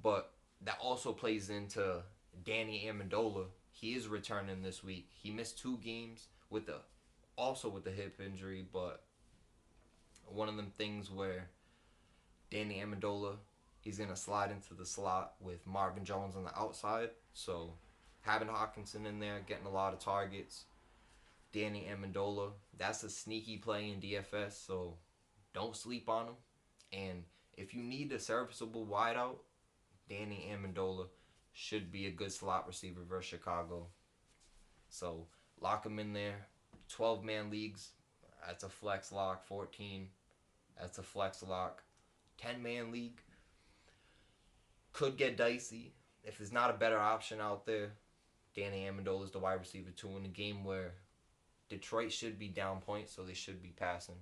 But that also plays into Danny Amendola. He is returning this week. He missed 2 games with the hip injury, but one of them things where Danny Amendola, he's going to slide into the slot with Marvin Jones on the outside. So having Hawkinson in there, getting a lot of targets. Danny Amendola, that's a sneaky play in DFS, so don't sleep on him. And if you need a serviceable wideout, Danny Amendola should be a good slot receiver versus Chicago. So lock him in there. 12-man leagues, that's a flex lock. 14, that's a flex lock. 10-man league could get dicey. If there's not a better option out there, Danny Amendola is the wide receiver 2 in a game where Detroit should be down points, so they should be passing.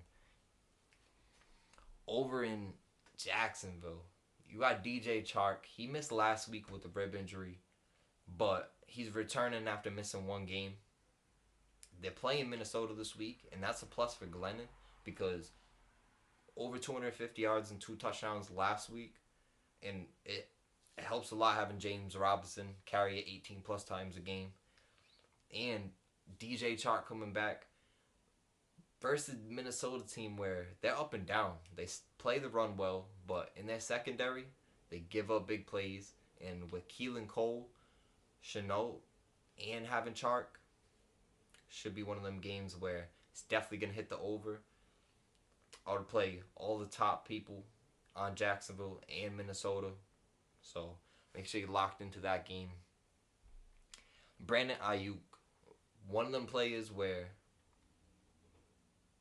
Over in Jacksonville, you got DJ Chark. He missed last week with a rib injury, but he's returning after missing 1 game. They're playing Minnesota this week, and that's a plus for Glennon because over 250 yards and 2 touchdowns last week, and it helps a lot having James Robinson carry it 18 plus times a game. And DJ Chark coming back versus Minnesota team where they're up and down. They play the run well, but in their secondary, they give up big plays. And with Keelan Cole, Chenault, and having Chark, should be one of them games where it's definitely going to hit the over. I would play all the top people on Jacksonville and Minnesota. So make sure you're locked into that game. Brandon Ayuk, one of them players where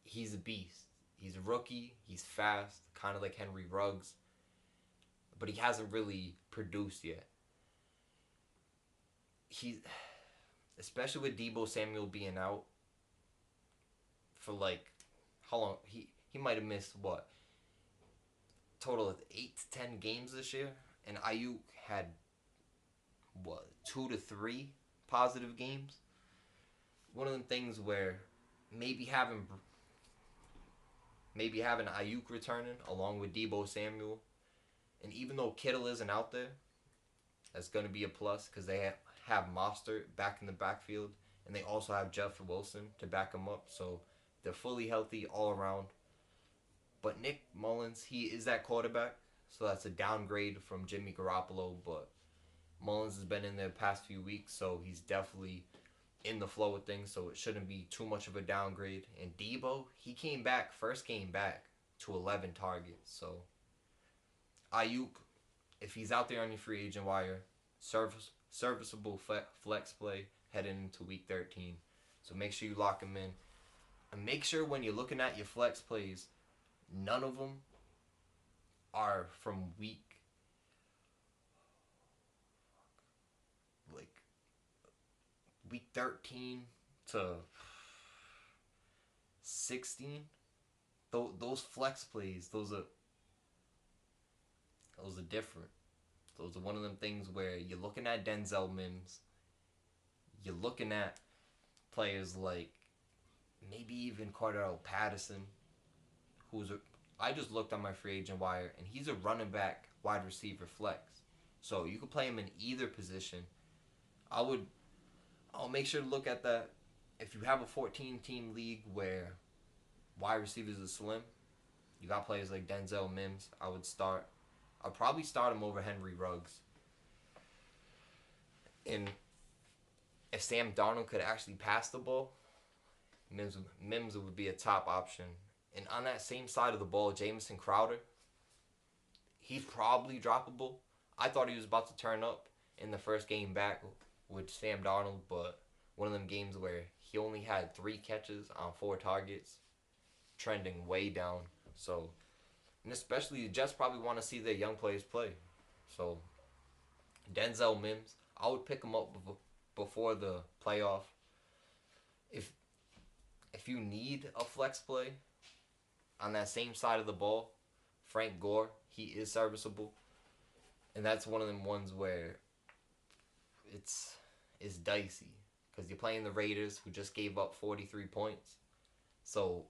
he's a beast. He's a rookie. He's fast, kind of like Henry Ruggs. But he hasn't really produced yet. Especially with Deebo Samuel being out for like, how long? He might have missed, what? Total of 8 to 10 games this year. And Ayuk had, 2 to 3 positive games. One of them things where maybe having Ayuk returning along with Deebo Samuel, and even though Kittle isn't out there, that's going to be a plus because they have Mostert back in the backfield, and they also have Jeff Wilson to back them up, so they're fully healthy all around. But Nick Mullins, he is that quarterback, so that's a downgrade from Jimmy Garoppolo, but Mullins has been in there the past few weeks, so he's definitely in the flow of things, so it shouldn't be too much of a downgrade. And Deebo, he first came back to 11 targets. So Ayuk, if he's out there on your free agent wire, serviceable flex play heading into week 13. So make sure you lock him in. And make sure when you're looking at your flex plays, none of them are from week 13 to 16. Those flex plays, those are different. Those are one of them things where you're looking at Denzel Mims. You're looking at players like maybe even Cordell Patterson, I just looked on my free agent wire, and he's a running back wide receiver flex. So you can play him in either position. I'll make sure to look at that. If you have a 14-team league where wide receivers are slim, you got players like Denzel Mims. I'll probably start him over Henry Ruggs. And if Sam Darnold could actually pass the ball, Mims would be a top option. And on that same side of the ball, Jamison Crowder, he's probably droppable. I thought he was about to turn up in the first game back with Sam Darnold, but one of them games where he only had 3 catches on 4 targets, trending way down. So, and especially the Jets probably want to see their young players play. So, Denzel Mims, I would pick him up before the playoff. If if you need a flex play on that same side of the ball, Frank Gore, he is serviceable, and that's one of them ones where it's dicey because you're playing the Raiders, who just gave up 43 points, so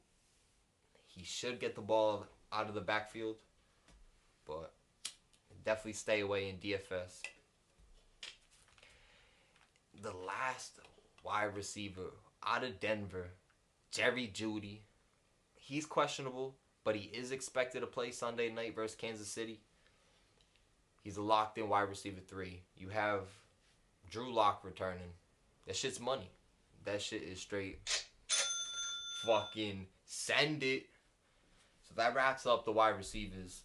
he should get the ball out of the backfield, but definitely stay away in DFS. The last wide receiver out of Denver, Jerry Jeudy. He's questionable, but he is expected to play Sunday night versus Kansas City. He's a locked-in wide receiver 3. You have Drew Lock returning. That shit's money. That shit is straight fucking send it. So that wraps up the wide receivers.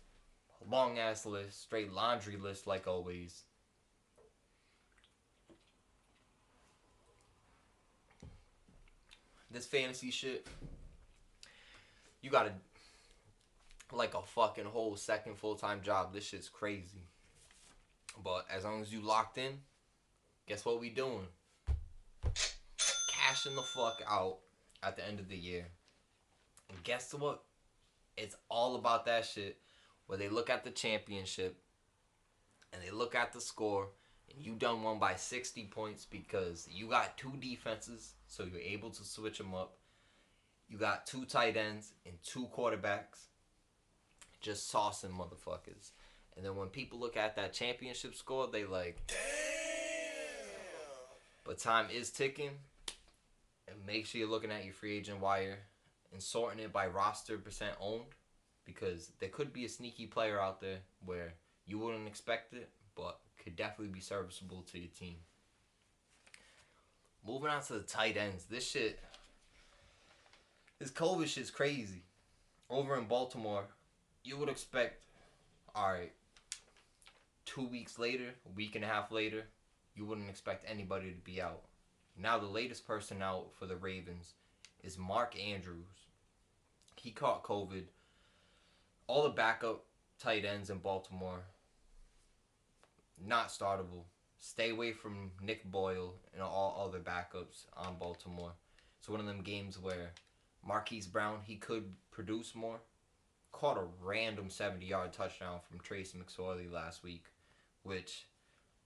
Long-ass list. Straight laundry list like always. This fantasy shit, you gotta, like a fucking whole second full-time job. This shit's crazy. But as long as you locked in, guess what we doing? Cashing the fuck out at the end of the year. And guess what? It's all about that shit where they look at the championship and they look at the score and you done won by 60 points because you got 2 defenses, so you're able to switch them up. You got 2 tight ends and 2 quarterbacks. Just saucing motherfuckers. And then when people look at that championship score, they like, damn. But time is ticking. And make sure you're looking at your free agent wire and sorting it by roster percent owned, because there could be a sneaky player out there where you wouldn't expect it, but could definitely be serviceable to your team. Moving on to the tight ends. This COVID shit's crazy. Over in Baltimore, you would expect, alright, 2 weeks later, a week and a half later, you wouldn't expect anybody to be out. Now the latest person out for the Ravens is Mark Andrews. He caught COVID. All the backup tight ends in Baltimore, not startable. Stay away from Nick Boyle and all other backups on Baltimore. It's one of them games where Marquise Brown, he could produce more. Caught a random 70-yard touchdown from Tracy McSorley last week, which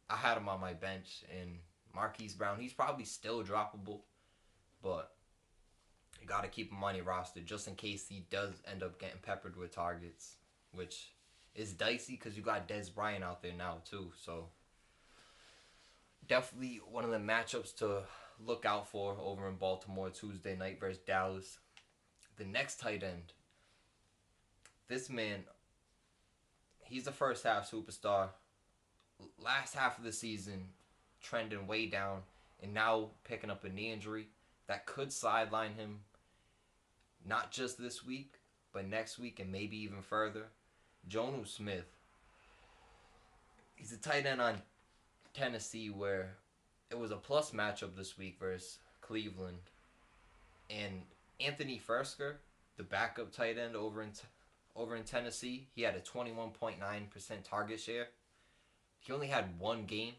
I had him on my bench. And Marquise Brown, he's probably still droppable, but you got to keep him on your roster just in case he does end up getting peppered with targets, which is dicey because you got Dez Bryant out there now too. So definitely one of the matchups to look out for over in Baltimore Tuesday night versus Dallas. The next tight end, this man, he's a first half superstar. Last half of the season, trending way down, and now picking up a knee injury that could sideline him not just this week, but next week and maybe even further. Jonnu Smith. He's a tight end on Tennessee, where it was a plus matchup this week versus Cleveland. And Anthony Fersker, the backup tight end over in Tennessee, he had a 21.9% target share. He only had 1 game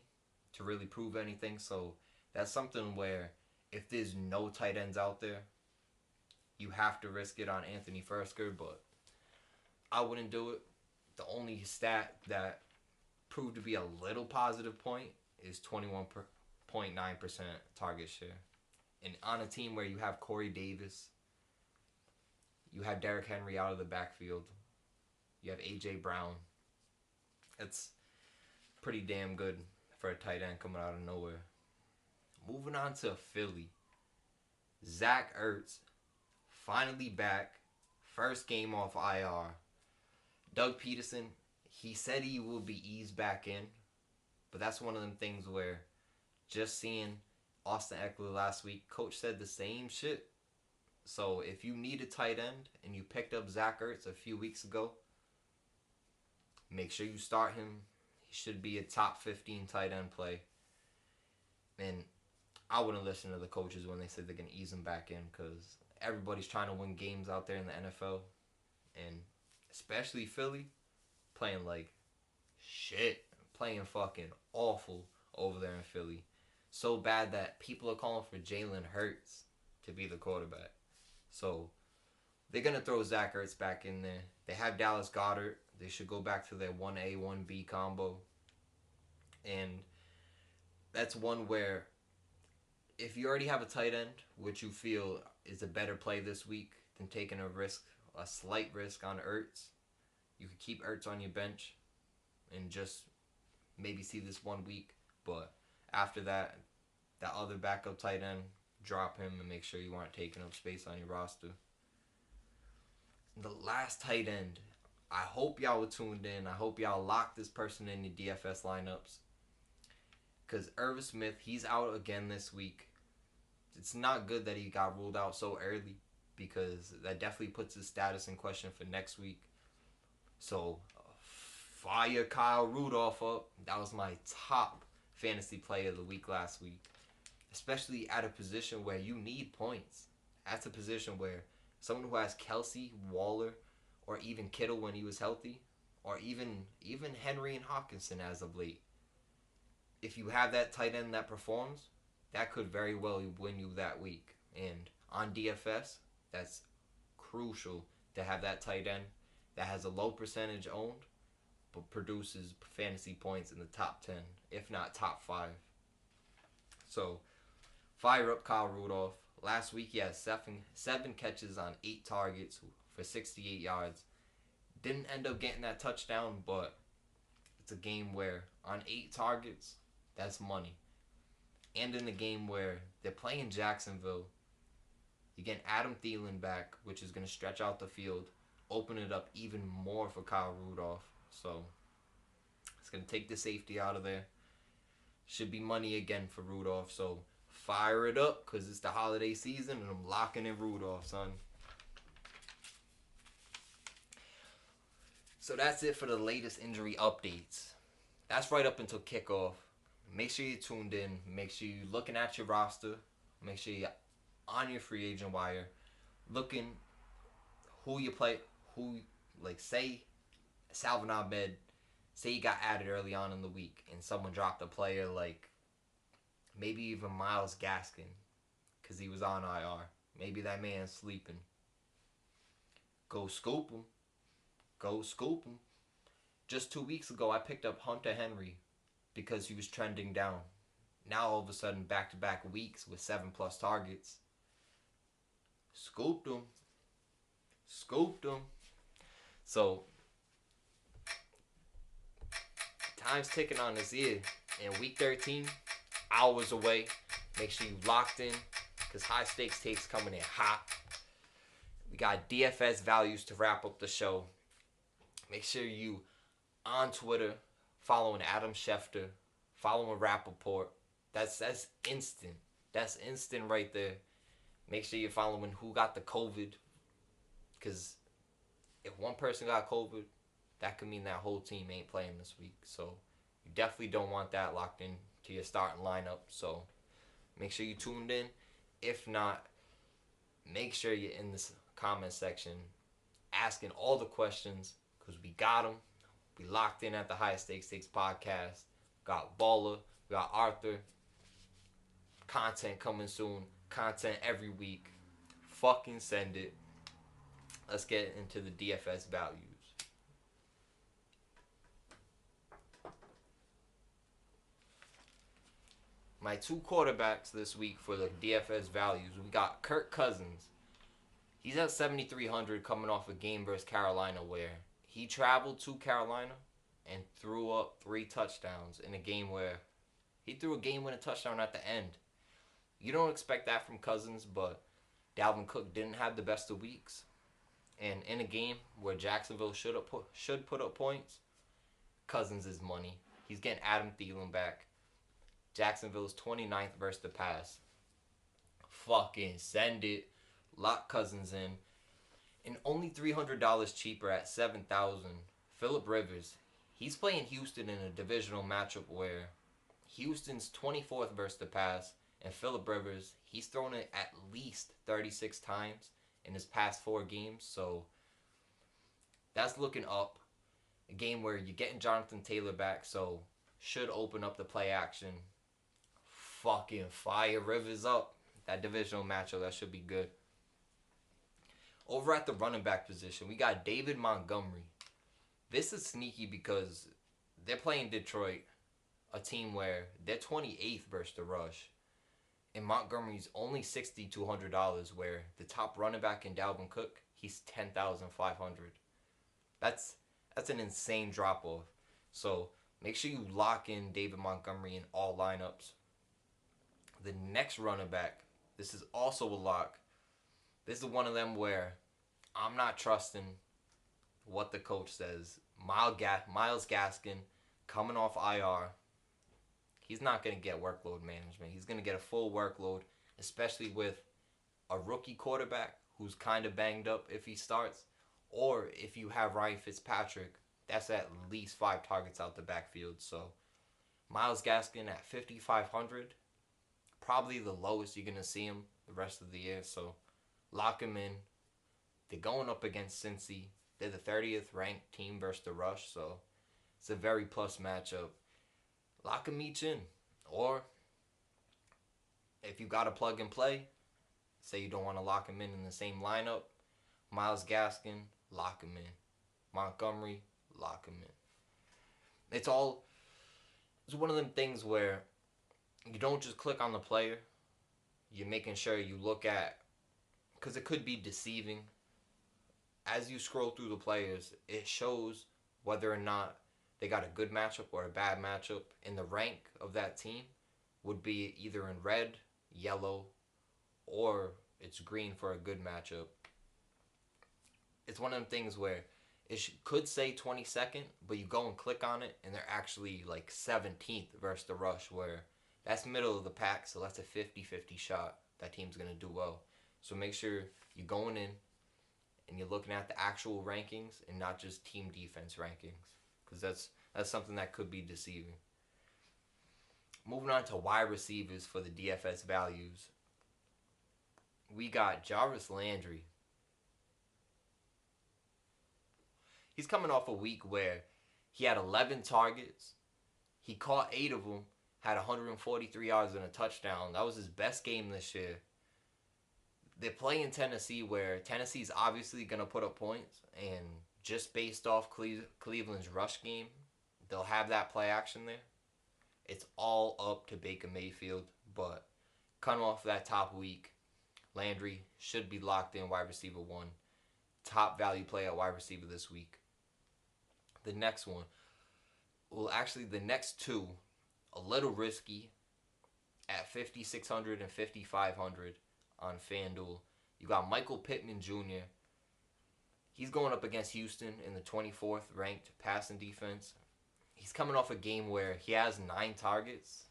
to really prove anything, so that's something where if there's no tight ends out there, you have to risk it on Anthony Fersker, but I wouldn't do it. The only stat that proved to be a little positive point is 21.9% target share. And on a team where you have Corey Davis, you have Derrick Henry out of the backfield, you have A.J. Brown, it's pretty damn good for a tight end coming out of nowhere. Moving on to Philly. Zach Ertz, finally back. First game off IR. Doug Peterson, he said he will be eased back in, but that's one of them things where just seeing Austin Eckler last week, coach said the same shit. So if you need a tight end and you picked up Zach Ertz a few weeks ago, make sure you start him. He should be a top 15 tight end play. And I wouldn't listen to the coaches when they say they're going to ease him back in because everybody's trying to win games out there in the NFL. And especially Philly, playing like shit. Playing fucking awful over there in Philly. So bad that people are calling for Jalen Hurts to be the quarterback. So they're going to throw Zach Ertz back in there. They have Dallas Goedert. They should go back to their 1A, 1B combo. And that's one where if you already have a tight end, which you feel is a better play this week than taking a slight risk on Ertz, you could keep Ertz on your bench and just maybe see this 1 week. But after that, that other backup tight end, drop him and make sure you aren't taking up space on your roster. The last tight end, I hope y'all were tuned in. I hope y'all locked this person in your DFS lineups. Because Irv Smith, he's out again this week. It's not good that he got ruled out so early because that definitely puts his status in question for next week. So, fire Kyle Rudolph up. That was my top fantasy play of the week last week. Especially at a position where you need points. That's a position where someone who has Kelsey, Waller, or even Kittle when he was healthy, or even Henry and Hawkinson as of late. If you have that tight end that performs, that could very well win you that week. And on DFS, that's crucial to have that tight end that has a low percentage owned, but produces fantasy points in the top 10, if not top 5. So, fire up Kyle Rudolph. Last week he had seven catches on 8 targets for 68 yards. Didn't end up getting that touchdown, but it's a game where on 8 targets, that's money. And in a game where they're playing Jacksonville, you get Adam Thielen back, which is going to stretch out the field, open it up even more for Kyle Rudolph. So it's going to take the safety out of there. Should be money again for Rudolph. So fire it up because it's the holiday season and I'm locking in Rudolph, son. So that's it for the latest injury updates. That's right up until kickoff. Make sure you're tuned in. Make sure you're looking at your roster. Make sure you're on your free agent wire. Looking who you play. Say Salvin Ahmed. Say he got added early on in the week and someone dropped a player like maybe even Myles Gaskin because he was on IR. Maybe that man's sleeping. Go scoop him. Go scoop him. Just 2 weeks ago, I picked up Hunter Henry because he was trending down. Now, all of a sudden, back-to-back weeks with 7+ targets. Scooped him. Scooped him. So, time's ticking on this year. And week 13, hours away. Make sure you locked in because high stakes takes coming in hot. We got DFS values to wrap up the show. Make sure you on Twitter following Adam Schefter, following Rappaport. That's instant. That's instant right there. Make sure you're following who got the COVID. Because if one person got COVID, that could mean that whole team ain't playing this week. So you definitely don't want that locked in to your starting lineup. So make sure you tuned in. If not, make sure you're in this comment section asking all the questions because we got them. We locked in at the High Stakes Takes podcast. Got Baller. We got Arthur. Content coming soon. Content every week. Fucking send it. Let's get into the DFS values. My 2 quarterbacks this week for the DFS values. We got Kirk Cousins. He's at 7,300 coming off a game versus Carolina where he traveled to Carolina and threw up 3 touchdowns in a game where he threw a game-winning touchdown at the end. You don't expect that from Cousins, but Dalvin Cook didn't have the best of weeks. And in a game where Jacksonville should put up points, Cousins is money. He's getting Adam Thielen back. Jacksonville's 29th versus the pass. Fucking send it. Lock Cousins in. And only $300 cheaper at $7,000. Phillip Rivers. He's playing Houston in a divisional matchup where Houston's 24th versus the pass And Phillip Rivers, he's thrown it at least 36 times in his past 4 games. So that's looking up. A game where you're getting Jonathan Taylor back, so should open up the play action. Fucking fire Rivers up. That divisional matchup, that should be good. Over at the running back position, we got David Montgomery. This is sneaky because they're playing Detroit, a team where they're 28th versus the rush. And Montgomery's only $6,200, where the top running back in Dalvin Cook, he's $10,500. That's an insane drop off. So make sure you lock in David Montgomery in all lineups. The next running back, this is also a lock. This is one of them where I'm not trusting what the coach says. Myles Gaskin coming off IR. He's not going to get workload management. He's going to get a full workload, especially with a rookie quarterback who's kind of banged up if he starts. Or if you have Ryan Fitzpatrick, that's at least 5 targets out the backfield. So Myles Gaskin at 5,500, probably the lowest you're going to see him the rest of the year. So lock him in. They're going up against Cincy. They're the 30th ranked team versus the rush. So it's a very plus matchup. Lock him each in. Or if you got to plug and play, say you don't want to lock him in the same lineup, Myles Gaskin, lock him in. Montgomery, lock him in. It's one of them things where you don't just click on the player. You're making sure you look at, because it could be deceiving. As you scroll through the players, it shows whether or not they got a good matchup or a bad matchup. And the rank of that team would be either in red, yellow, or it's green for a good matchup. It's one of them things where it could say 22nd, but you go and click on it, and they're actually like 17th versus the rush, where that's middle of the pack, so that's a 50-50 shot that team's going to do well. So make sure you're going in and you're looking at the actual rankings and not just team defense rankings, because that's something that could be deceiving. Moving on to wide receivers for the DFS values. We got Jarvis Landry. He's coming off a week where he had 11 targets. He caught 8 of them, had 143 yards and a touchdown. That was his best game this year. They're playing Tennessee, where Tennessee's obviously going to put up points. And just based off Cleveland's rush game, they'll have that play action there. It's all up to Baker Mayfield. But coming off that top week, Landry should be locked in wide receiver 1. Top value play at wide receiver this week. The next one, well, actually the next 2, a little risky at 5,600 and 5,500 on FanDuel. You got Michael Pittman Jr. He's going up against Houston in the 24th ranked passing defense. He's coming off a game where he has 9 targets,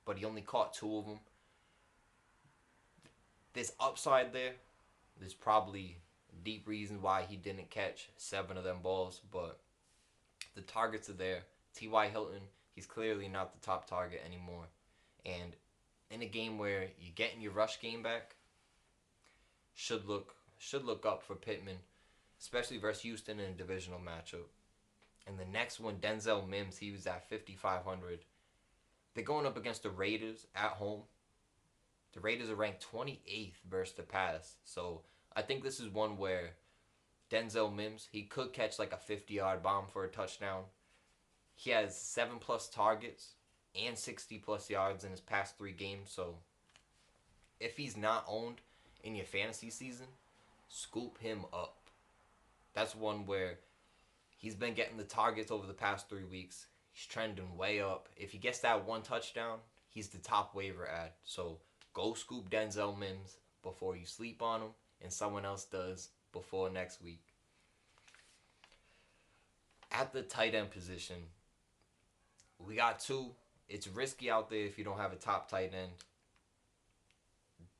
but he only caught 2 of them. There's upside there. There's probably deep reason why he didn't catch 7 of them balls, but the targets are there. T.Y. Hilton, he's clearly not the top target anymore. And in a game where you're getting your rush game back, should look up for Pittman, especially versus Houston in a divisional matchup. And the next one, Denzel Mims, he was at 5,500. They're going up against the Raiders at home. The Raiders are ranked 28th versus the pass. So I think this is one where Denzel Mims, he could catch like a 50-yard bomb for a touchdown. He has 7+ targets and 60+ yards in his past 3 games. So if he's not owned in your fantasy season, scoop him up. That's one where he's been getting the targets over the past 3 weeks. He's trending way up. If he gets that 1 touchdown, he's the top waiver ad. So go scoop Denzel Mims before you sleep on him, and someone else does before next week. At the tight end position, we got 2. It's risky out there if you don't have a top tight end.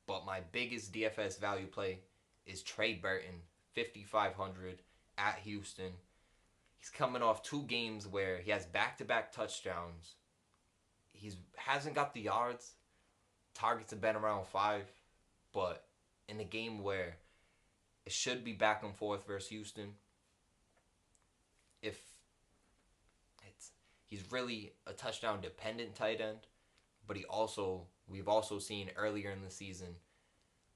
But my biggest DFS value play is Trey Burton, 5,500 at Houston. He's coming off 2 games where he has back-to-back touchdowns. He hasn't got the yards, targets have been around 5, but in a game where it should be back and forth versus Houston, if he's really a touchdown dependent tight end, but we've also seen earlier in the season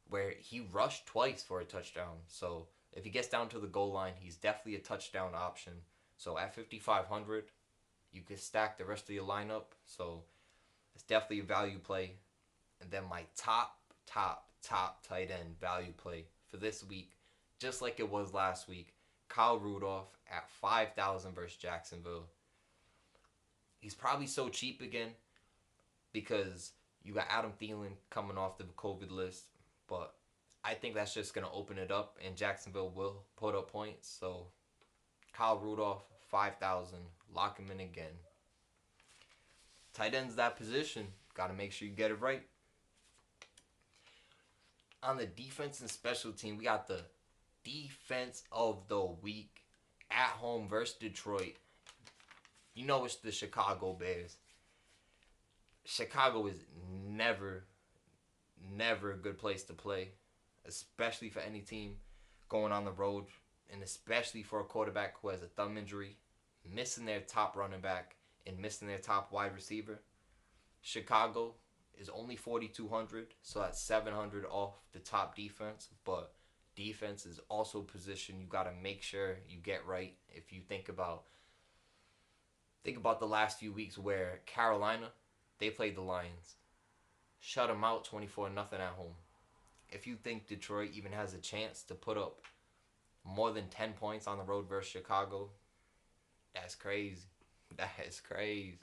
where he rushed twice for a touchdown. So if he gets down to the goal line, he's definitely a touchdown option. So at 5,500, you can stack the rest of your lineup. So it's definitely a value play. And then my top tight end value play for this week, just like it was last week, Kyle Rudolph at 5,000 versus Jacksonville. He's probably so cheap again because you got Adam Thielen coming off the COVID list. But I think that's just going to open it up, and Jacksonville will put up points. So Kyle Rudolph, 5,000. Lock him in again. Tight end's that position. Got to make sure you get it right. On the defense and special team, we got the defense of the week at home versus Detroit. You know it's the Chicago Bears. Chicago is never a good place to play, especially for any team going on the road, and especially for a quarterback who has a thumb injury, missing their top running back and missing their top wide receiver. Chicago is only 4,200, so that's 700 off the top defense, but defense is also a position you got to make sure you get right. If you think about the last few weeks where Carolina, they played the Lions, shut them out 24-0 at home. If you think Detroit even has a chance to put up more than 10 points on the road versus Chicago, that's crazy. That is crazy.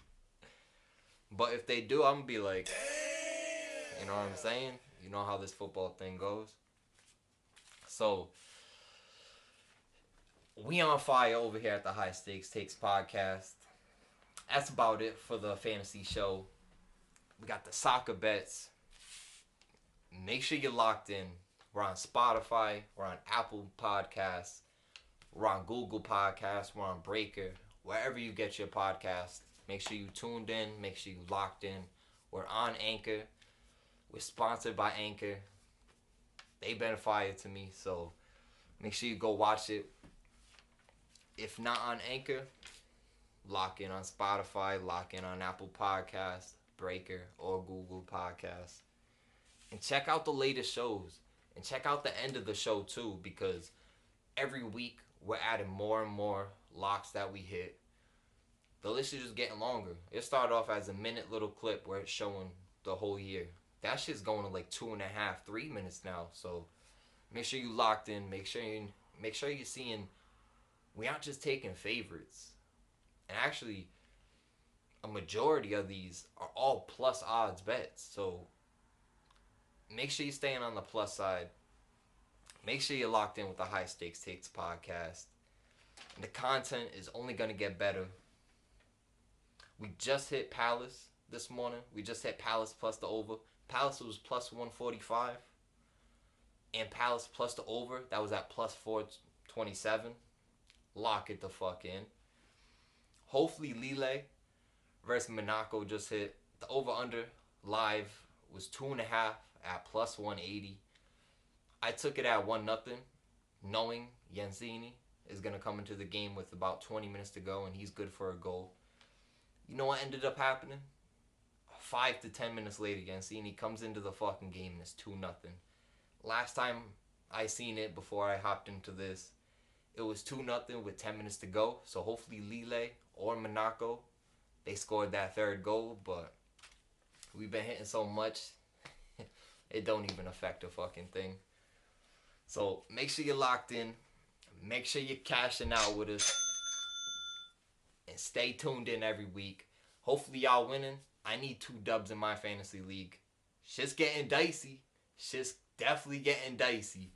But if they do, I'm going to be like, you know what I'm saying? You know how this football thing goes. So, we on fire over here at the High Stakes Takes podcast. That's about it for the fantasy show. We got the soccer bets. Make sure you're locked in. We're on Spotify. We're on Apple Podcasts. We're on Google Podcasts. We're on Breaker. Wherever you get your podcast, make sure you tuned in. Make sure you locked in. We're on Anchor. We're sponsored by Anchor. They've been fire to me, so make sure you go watch it. If not on Anchor, lock in on Spotify, lock in on Apple Podcasts, Breaker, or Google Podcasts. And check out the latest shows. And check out the end of the show too, because every week we're adding more and more locks that we hit. The list is just getting longer. It started off as a minute little clip where it's showing the whole year. That shit's going to like 2.5, 3 minutes now. So make sure you locked in. Make sure you're seeing we aren't just taking favorites. And actually, a majority of these are all plus odds bets. So make sure you're staying on the plus side. Make sure you're locked in with the High Stakes Takes podcast. And the content is only going to get better. We just hit Palace this morning. We just hit Palace plus the over. Palace was plus 145. And Palace plus the over, that was at plus 427. Lock it the fuck in. Hopefully Lille versus Monaco just hit. The over-under live was 2.5 at plus 180. I took it at 1-0, knowing Yancini is going to come into the game with about 20 minutes to go, and he's good for a goal. You know what ended up happening? 5 to 10 minutes later, Yancini comes into the fucking game and it's 2-0. Last time I seen it before I hopped into this, it was 2-0 with 10 minutes to go. So hopefully Lille or Monaco, they scored that third goal. But we've been hitting so much, it don't even affect a fucking thing. So make sure you're locked in. Make sure you're cashing out with us. And stay tuned in every week. Hopefully y'all winning. I need 2 dubs in my fantasy league. Shit's getting dicey. Shit's definitely getting dicey.